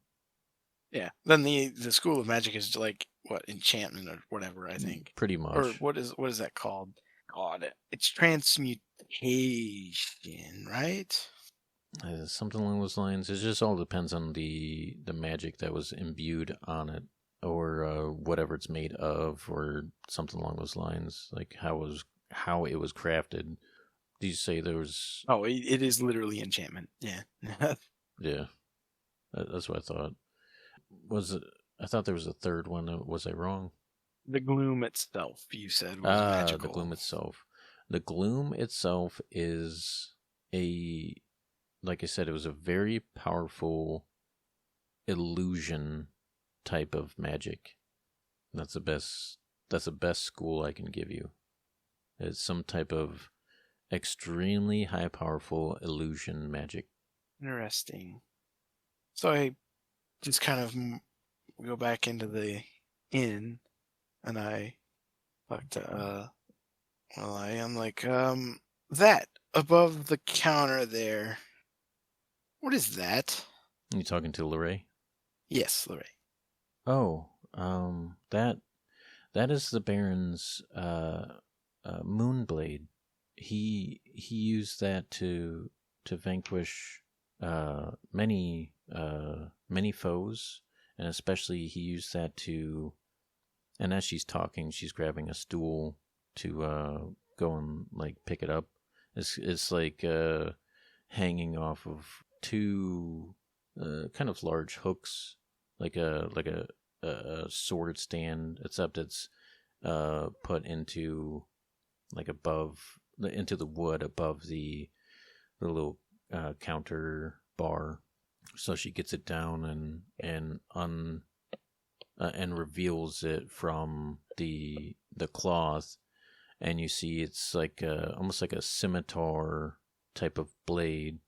S4: Yeah. Then the school of magic is like what, enchantment or whatever, I think.
S1: Pretty much.
S4: Or what is that called? God, it's transmutation, right?
S1: Something along those lines. It just all depends on the magic that was imbued on it, or whatever it's made of, or something along those lines. Like how it was crafted. Did you say there was?
S4: Oh, it is literally enchantment. Yeah.
S1: Yeah, that's what I thought. Was it? I thought there was a third one. Was I wrong?
S4: The gloom itself, you said, was magical.
S1: The gloom itself. The gloom itself is like I said, it was a very powerful illusion type of magic. That's the best school I can give you. It's some type of extremely high powerful illusion magic.
S4: Interesting. So I just kind of go back into the inn, and I talk to I'm like, that above the counter there. What is that?
S1: You talking to Lorray?
S4: Yes, Lorray.
S1: Oh, that is the Baron's moonblade. He used that to vanquish many foes, and especially he used that to. And as she's talking, she's grabbing a stool to go and like pick it up. It's like hanging off of two kind of large hooks, like a sword stand, except it's put into like into the wood above the little counter bar. So she gets it down and reveals it from the cloth, and you see it's like almost like a scimitar type of blade,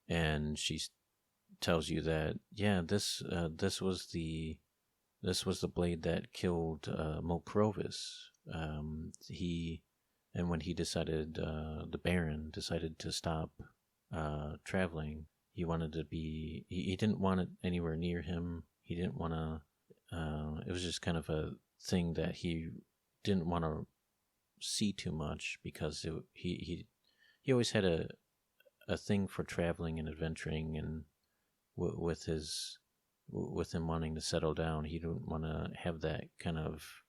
S1: and she tells you that this was the blade that killed Molcrovis. When the Baron decided to stop traveling, he wanted to be. He didn't want it anywhere near him. He didn't want to. It was just kind of a thing that he didn't want to see too much, because he always had a thing for traveling and adventuring, and with him wanting to settle down, he didn't want to have that kind of.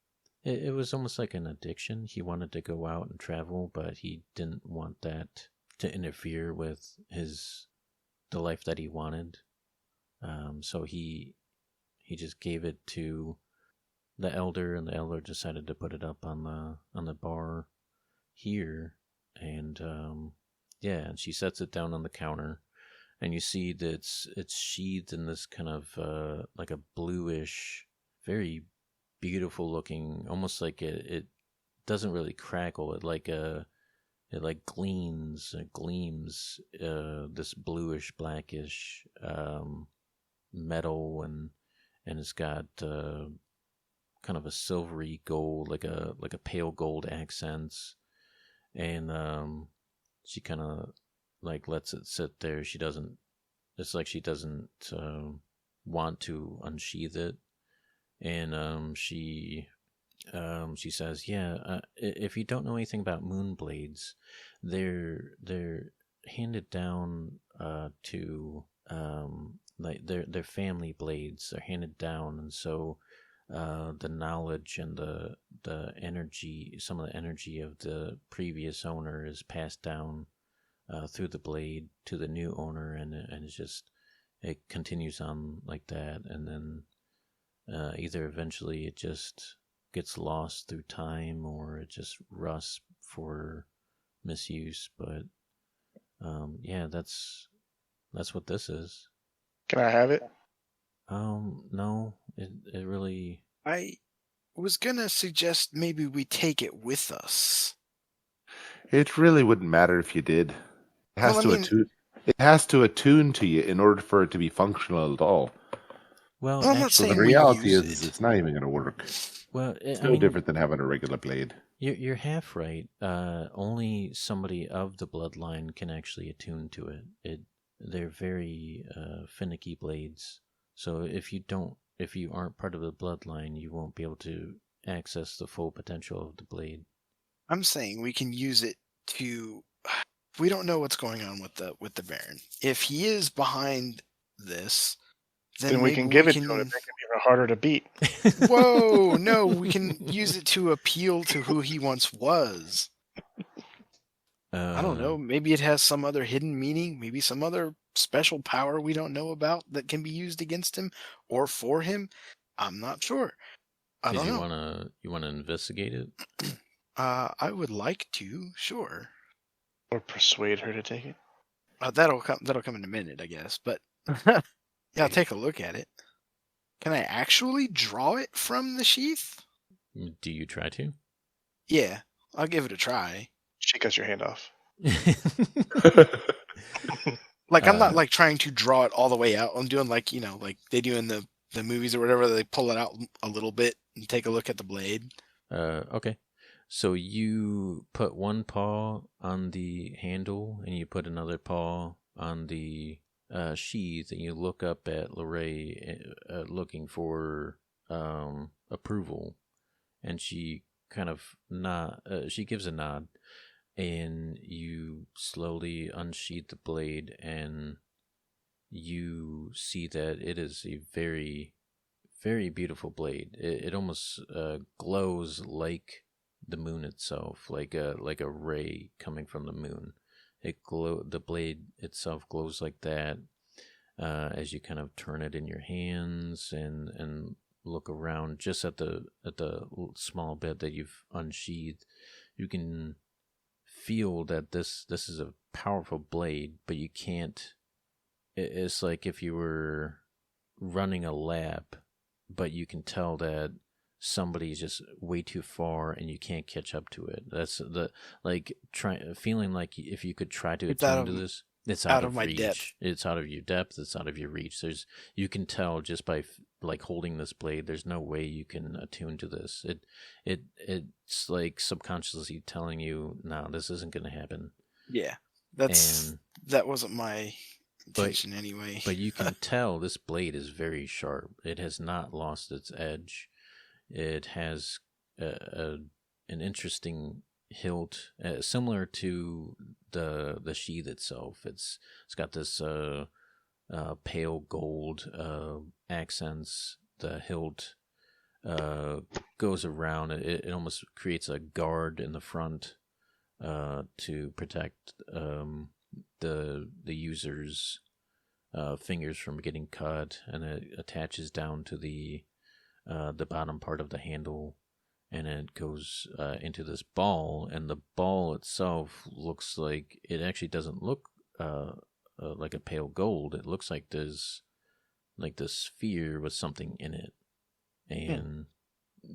S1: It was almost like an addiction. He wanted to go out and travel, but he didn't want that to interfere with the life that he wanted. So he just gave it to the elder, and the elder decided to put it up on the bar here, and and she sets it down on the counter, and you see that it's sheathed in this kind of like a bluish, very beautiful looking, almost like it doesn't really crackle. It it like gleams, this bluish, blackish metal, and it's got kind of a silvery gold, like a pale gold accents, and she kind of like lets it sit there. She doesn't. It's like she doesn't want to unsheath it, and she says, "Yeah, if you don't know anything about moon blades, they're handed down to like their family blades. They're handed down, and so the knowledge and the energy, some of the energy of the previous owner is passed down through the blade to the new owner, and it's just it continues on like that, and then either eventually it just gets lost through time or it just rusts for misuse. But yeah, that's what this is.
S3: Can I have it?
S1: No, it really.
S4: I was gonna suggest maybe we take it with us.
S2: It really wouldn't matter if you did. It has
S4: Well, I
S2: to
S4: mean-
S2: attune. It has to attune to you in order for it to be functional at all.
S1: Well,
S4: I'm not
S2: So
S1: actually,
S2: the
S4: saying we
S2: reality
S4: use
S2: is
S4: it.
S2: it's not even going to work.
S1: well,
S2: It's
S1: I
S2: no
S1: mean,
S2: different than having a regular blade.
S1: You're half right. Only somebody of the bloodline can actually attune to it. They're very finicky blades. So if you aren't part of the bloodline, you won't be able to access the full potential of the blade.
S4: I'm saying we can use it to. We don't know what's going on with the Baron. If he is behind this, then
S3: Then we
S4: maybe
S3: can give it to him to make him even harder to beat.
S4: Whoa, no, we can use it to appeal to who he once was. I don't know. Maybe it has some other hidden meaning, maybe some other special power we don't know about that can be used against him or for him. I'm not sure. I don't know.
S1: You wanna investigate it?
S4: I would like to, sure.
S3: Or persuade her to take it.
S4: That'll come in a minute, I guess. But yeah, I'll take a look at it. Can I actually draw it from the sheath?
S1: Do you try to?
S4: Yeah, I'll give it a try.
S3: She cuts your hand off.
S4: Like I'm not like trying to draw it all the way out. I'm doing like like they do in the movies or whatever. They pull it out a little bit and take a look at the blade.
S1: Okay. So you put one paw on the handle and you put another paw on the sheath, and you look up at Lorraine looking for approval, and she kind of she gives a nod, and you slowly unsheath the blade, and you see that it is a very, very beautiful blade. It almost glows like the moon itself, like a ray coming from the moon. The blade itself glows like that as you kind of turn it in your hands and look around just at the small bit that you've unsheathed. You can feel that this is a powerful blade, but you can't. It's like if you were running a lap, but you can tell that somebody's just way too far and you can't catch up to it. That's feeling like if you could try to attune to this, it's out of
S4: my
S1: reach.
S4: depth.
S1: It's out of your depth. It's out of your reach. You can tell just by like holding this blade. There's no way you can attune to this. It's like subconsciously telling you, no, this isn't going to happen.
S4: Yeah, that wasn't my intention anyway.
S1: But you can tell this blade is very sharp. It has not lost its edge. It has an interesting hilt, similar to the sheath itself. It's got this pale gold accents. The hilt goes around. It almost creates a guard in the front to protect the user's fingers from getting cut, and it attaches down to the bottom part of the handle, and it goes into this ball, and the ball itself looks like, it actually doesn't look like a pale gold. It looks like there's like this sphere with something in it, and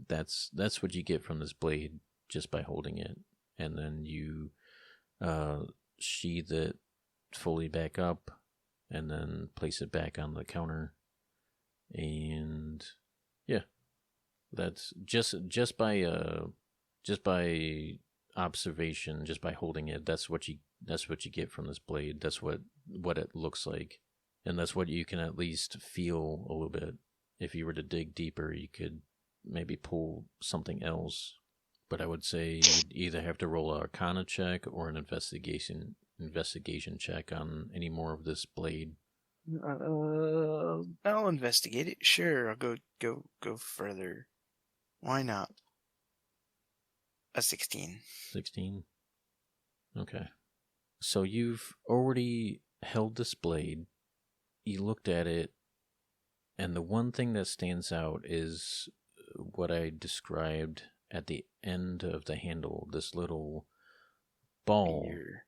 S1: that's what you get from this blade just by holding it. And then you sheath it fully back up, and then place it back on the counter. And yeah, that's just by observation, just by holding it. That's what you get from this blade. That's what it looks like, and that's what you can at least feel a little bit. If you were to dig deeper, you could maybe pull something else. But I would say you'd either have to roll a Arcana check or an investigation check on any more of this blade.
S4: I'll investigate it. Sure, I'll go further. Why not? A 16.
S1: 16? Okay. So you've already held this blade. You looked at it, and the one thing that stands out is what I described at the end of the handle, this little ball.
S4: Here.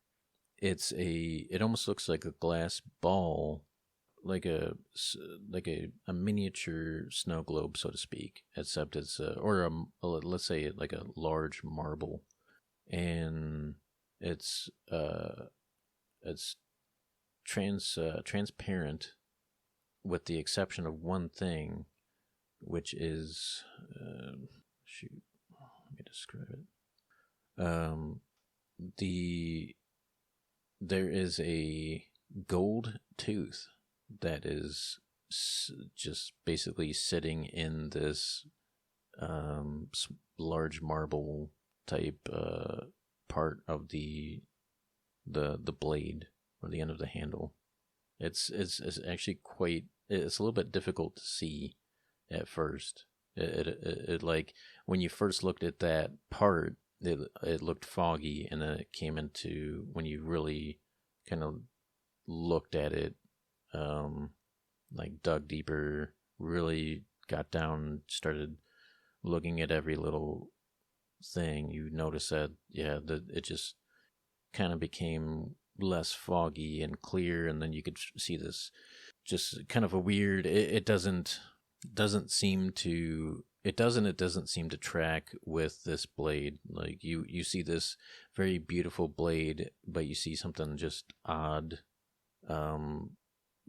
S1: It almost looks like a glass ball, like a miniature snow globe, so to speak, except it's let's say like a large marble, and it's transparent, with the exception of one thing, which is let me describe it. There is a gold tooth that is just basically sitting in this large marble type part of the blade, or the end of the handle. It's actually it's a little bit difficult to see at first. It like when you first looked at that part, it looked foggy, and then it came into, when you really kind of looked at it, like dug deeper, really got down, started looking at every little thing, you notice that it just kind of became less foggy and clear, and then you could see this just kind of a weird. It doesn't seem to track with this blade. Like you see this very beautiful blade, but you see something just odd.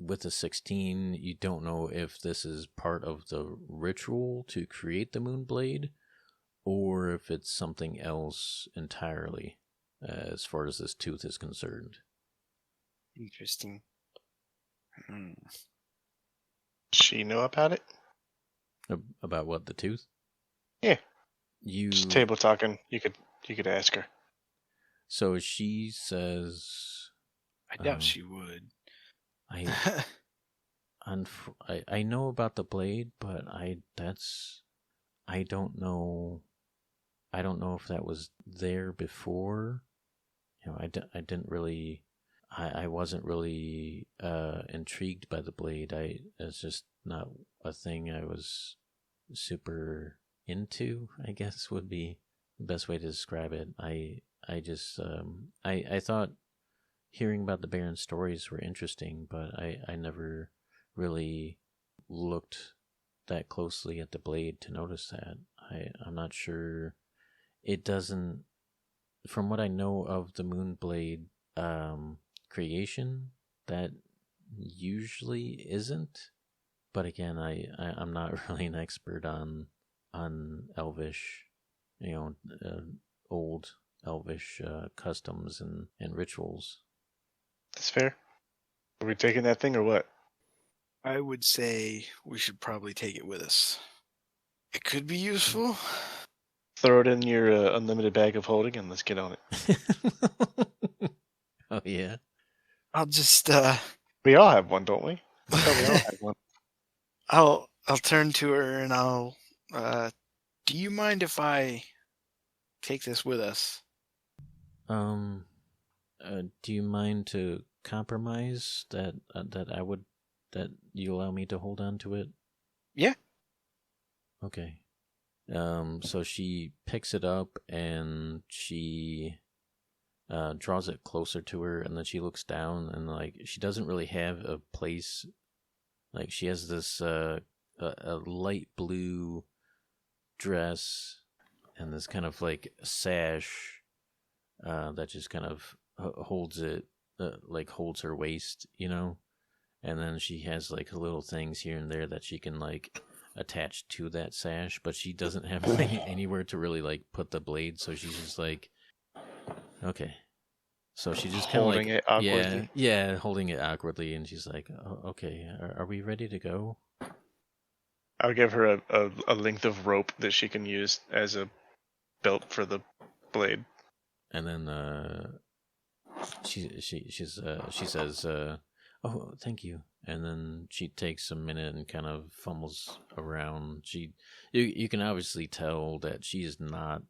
S1: With the 16, you don't know if this is part of the ritual to create the moon blade, or if it's something else entirely, as far as this tooth is concerned.
S4: Interesting.
S3: She know about it?
S1: About what, the tooth?
S3: Yeah.
S1: You
S3: Just table talking. You could ask her.
S1: So she says,
S4: I doubt she would.
S1: I know about the blade, but I don't know. I don't know if that was there before. I didn't really. I wasn't really intrigued by the blade. It's just not a thing I was super into, I guess would be the best way to describe it. I just I thought hearing about the Baron stories were interesting, but I never really looked that closely at the blade to notice that. I'm not sure. It doesn't, from what I know of the Moonblade creation, that usually isn't. But again, I'm not really an expert on Elvish, old Elvish customs and rituals.
S3: That's fair. Are we taking that thing or what?
S4: I would say we should probably take it with us. It could be useful.
S3: Throw it in your unlimited bag of holding and let's get on it.
S1: Oh yeah.
S4: I'll just
S3: We all have one, don't we? I thought we all had one.
S4: I'll turn to her and I'll do you mind if I take this with us?
S1: Do you mind to compromise that that you allow me to hold on to it?
S4: Yeah.
S1: Okay. So she picks it up and she draws it closer to her, and then she looks down, and like she doesn't really have a place. Like she has this a light blue dress and this kind of like sash that just kind of holds it, like holds her waist, and then she has like little things here and there that she can like attach to that sash, but she doesn't have anywhere to really like put the blade, so she's just like, okay. So she just kind of
S3: Holding
S1: like,
S3: it awkwardly.
S1: yeah, holding it awkwardly, and she's like, oh, okay, are we ready to go?
S3: I'll give her a length of rope that she can use as a belt for the blade.
S1: And then she says, oh, thank you. And then she takes a minute and kind of fumbles around. You can obviously tell that she's not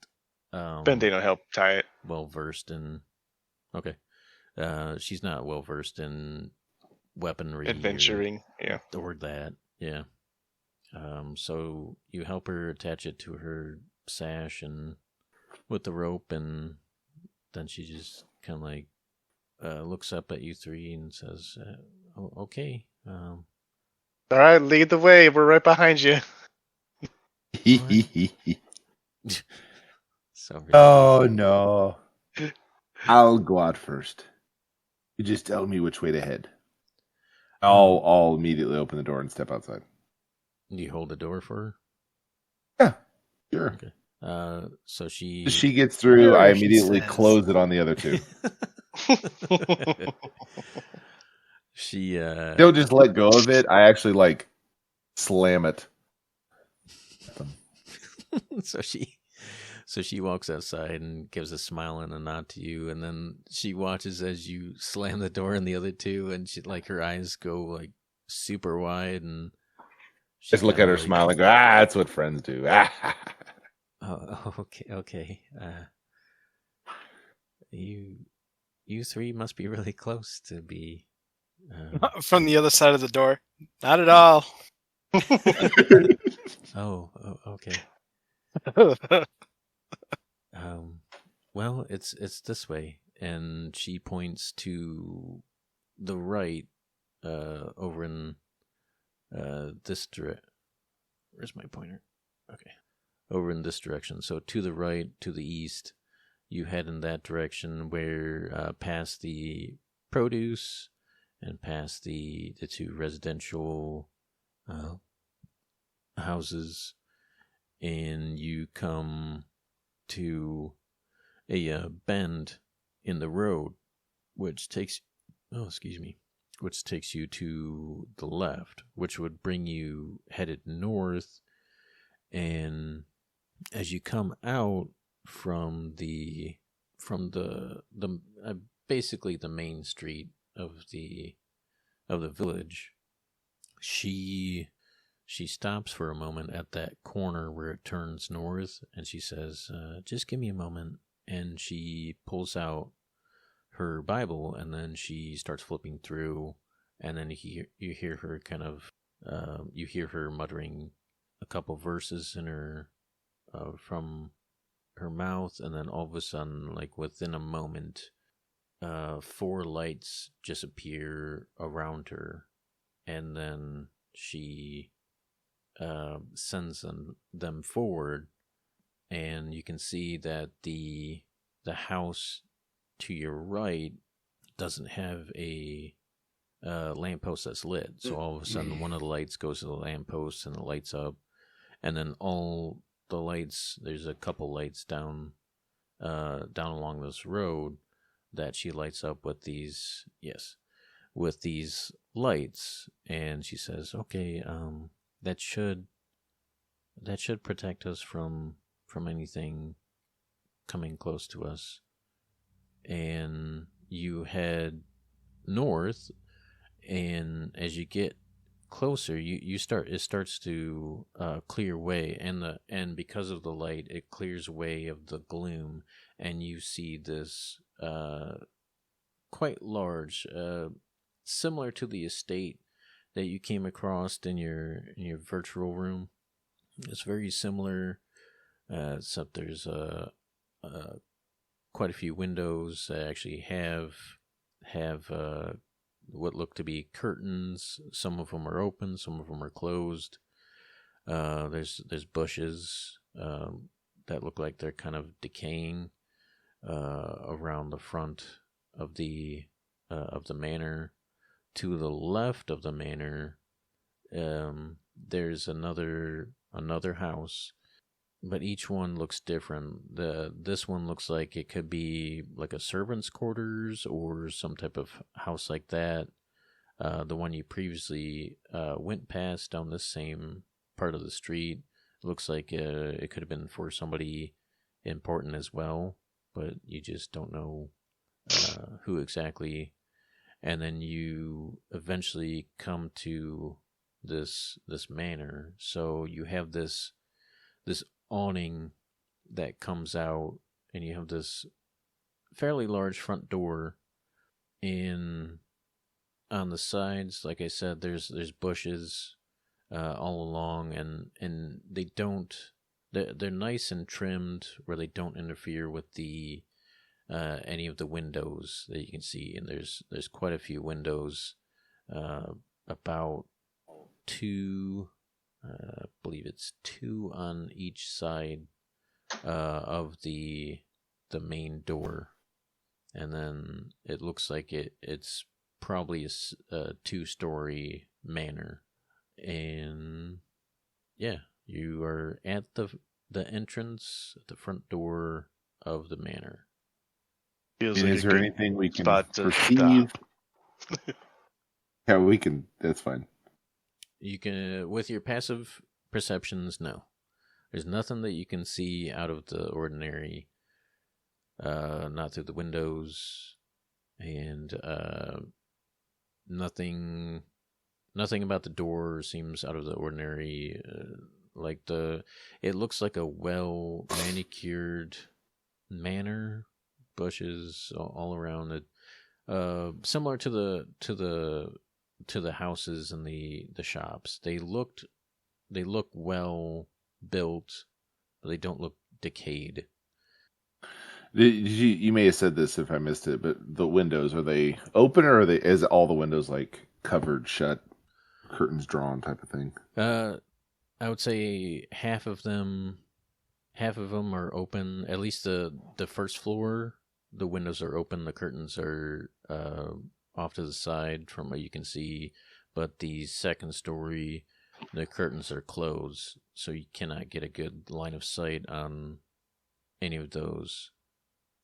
S3: Bendino help tie it.
S1: well versed in. Okay, she's not well versed in weaponry,
S3: Adventuring, yeah.
S1: or that, yeah. So you help her attach it to her sash and with the rope, and then she just kind of like looks up at you three and says, oh, okay.
S3: All right, lead the way. We're right behind you.
S1: So
S2: Oh no. I'll go out first. You just tell me which way to head. I'll immediately open the door and step outside.
S1: Do you hold the door for
S2: Yeah, sure.
S1: her? So she
S2: gets through,
S4: Whatever
S2: I
S4: she
S2: immediately
S4: says.
S2: close it on the other two.
S1: she
S2: Don't just let go of it. I actually like slam it.
S1: so she walks outside and gives a smile and a nod to you, and then she watches as you slam the door in the other two, and she like her eyes go like super wide, and she
S2: Just look at her,
S1: kinda,
S2: smile, and go, that's what friends do.
S1: Oh, okay. You three must be really close to be.
S4: From the other side of the door. Not at all.
S1: Oh, okay. Well, it's this way, and she points to the right, over in this direct. Where's my pointer? Okay, over in this direction. So to the right, to the east, you head in that direction, where past the produce and past the two residential houses, and you come to a bend in the road, which takes you to the left, which would bring you headed north. And as you come out from the basically the main street of the village, she stops for a moment at that corner where it turns north, and she says, just give me a moment. And she pulls out her Bible, and then she starts flipping through, and then you hear her kind of, you hear her muttering a couple verses in her, from her mouth, and then all of a sudden, like within a moment, 4 lights just appear around her, and then she sends them forward, and you can see that the house to your right doesn't have a lamppost that's lit. So all of a sudden, one of the lights goes to the lamppost and it lights up, and then all the lights, there's a couple lights down along this road that she lights up with these lights, and she says, okay, that should protect us from anything coming close to us. And you head north, and as you get closer, it starts to clear way, and because of the light, it clears way of the gloom, and you see this quite large, similar to the estate that you came across in your virtual room. It's very similar, except there's quite a few windows that actually have what look to be curtains. Some of them are open, some of them are closed. There's bushes that look like they're kind of decaying around the front of the manor. To the left of the manor, there's another house, but each one looks different. This one looks like it could be like a servant's quarters or some type of house like that. The one you previously went past down this same part of the street looks like it could have been for somebody important as well, but you just don't know who exactly. And then you eventually come to this manor. So you have this awning that comes out, and you have this fairly large front door. On the sides, like I said, there's bushes all along, and they're nice and trimmed where they don't interfere with the any of the windows that you can see. And there's quite a few windows, about two, I believe it's two on each side of the main door. And then it looks like it's probably a 2-story manor. And yeah, you are at the entrance, at the front door of the manor.
S3: Feels
S2: And
S3: like
S2: is
S3: a
S2: there
S3: good
S2: anything we can
S3: spot to
S2: perceive?
S3: stop.
S2: Yeah, we can. That's fine.
S1: You can, with your passive perceptions, no. There's nothing that you can see out of the ordinary, not through the windows, and nothing about the door seems out of the ordinary. It looks like a well manicured manor, bushes all around it, similar to the houses and the shops. They look well built, but they don't look decayed.
S2: You may have said this if I missed it, but the windows, are they open, or is all the windows like covered shut, curtains drawn type of thing?
S1: I would say half of them are open. At least the first floor, the windows are open. The curtains are off to the side from what you can see. But the second story, the curtains are closed, so you cannot get a good line of sight on any of those.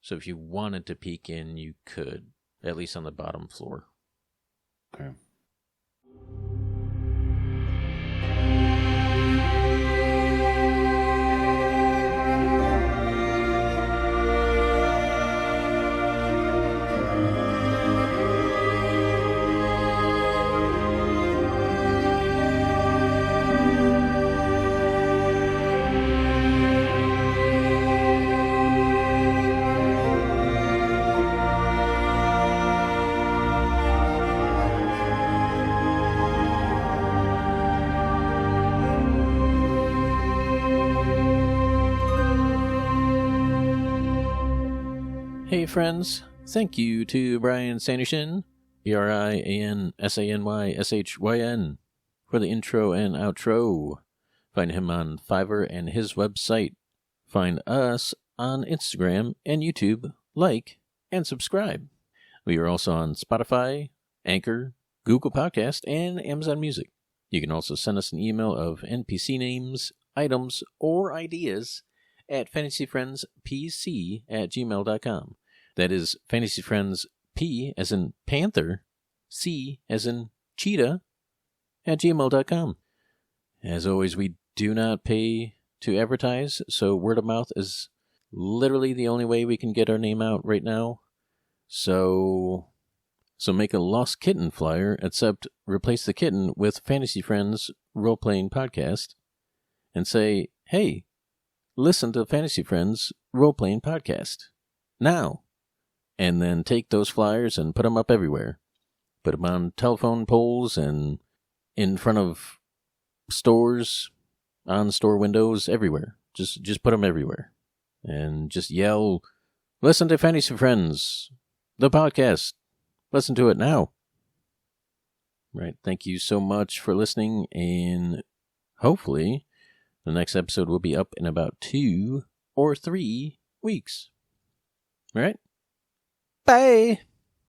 S1: So if you wanted to peek in, you could, at least on the bottom floor.
S2: Okay.
S1: Hey friends, thank you to Brian Sanderson, BrianSanysyn, for the intro and outro. Find him on Fiverr and his website. Find us on Instagram and YouTube, like, and subscribe. We are also on Spotify, Anchor, Google Podcast, and Amazon Music. You can also send us an email of NPC names, items, or ideas at fantasyfriendspc@gmail.com. That is fantasyfriends, P as in panther, C as in cheetah, @gmail.com. As always, we do not pay to advertise, so word of mouth is literally the only way we can get our name out right now. So make a Lost Kitten flyer, except replace the kitten with Fantasy Friends Role-Playing Podcast, and say, hey, listen to Fantasy Friends Role-Playing Podcast now. And then take those flyers and put them up everywhere. Put them on telephone poles and in front of stores, on store windows, everywhere. Just put them everywhere. And just yell, listen to Fantasy Friends, the podcast. Listen to it now. Right. Thank you so much for listening, and hopefully the next episode will be up in about 2 or 3 weeks. All right? Bye!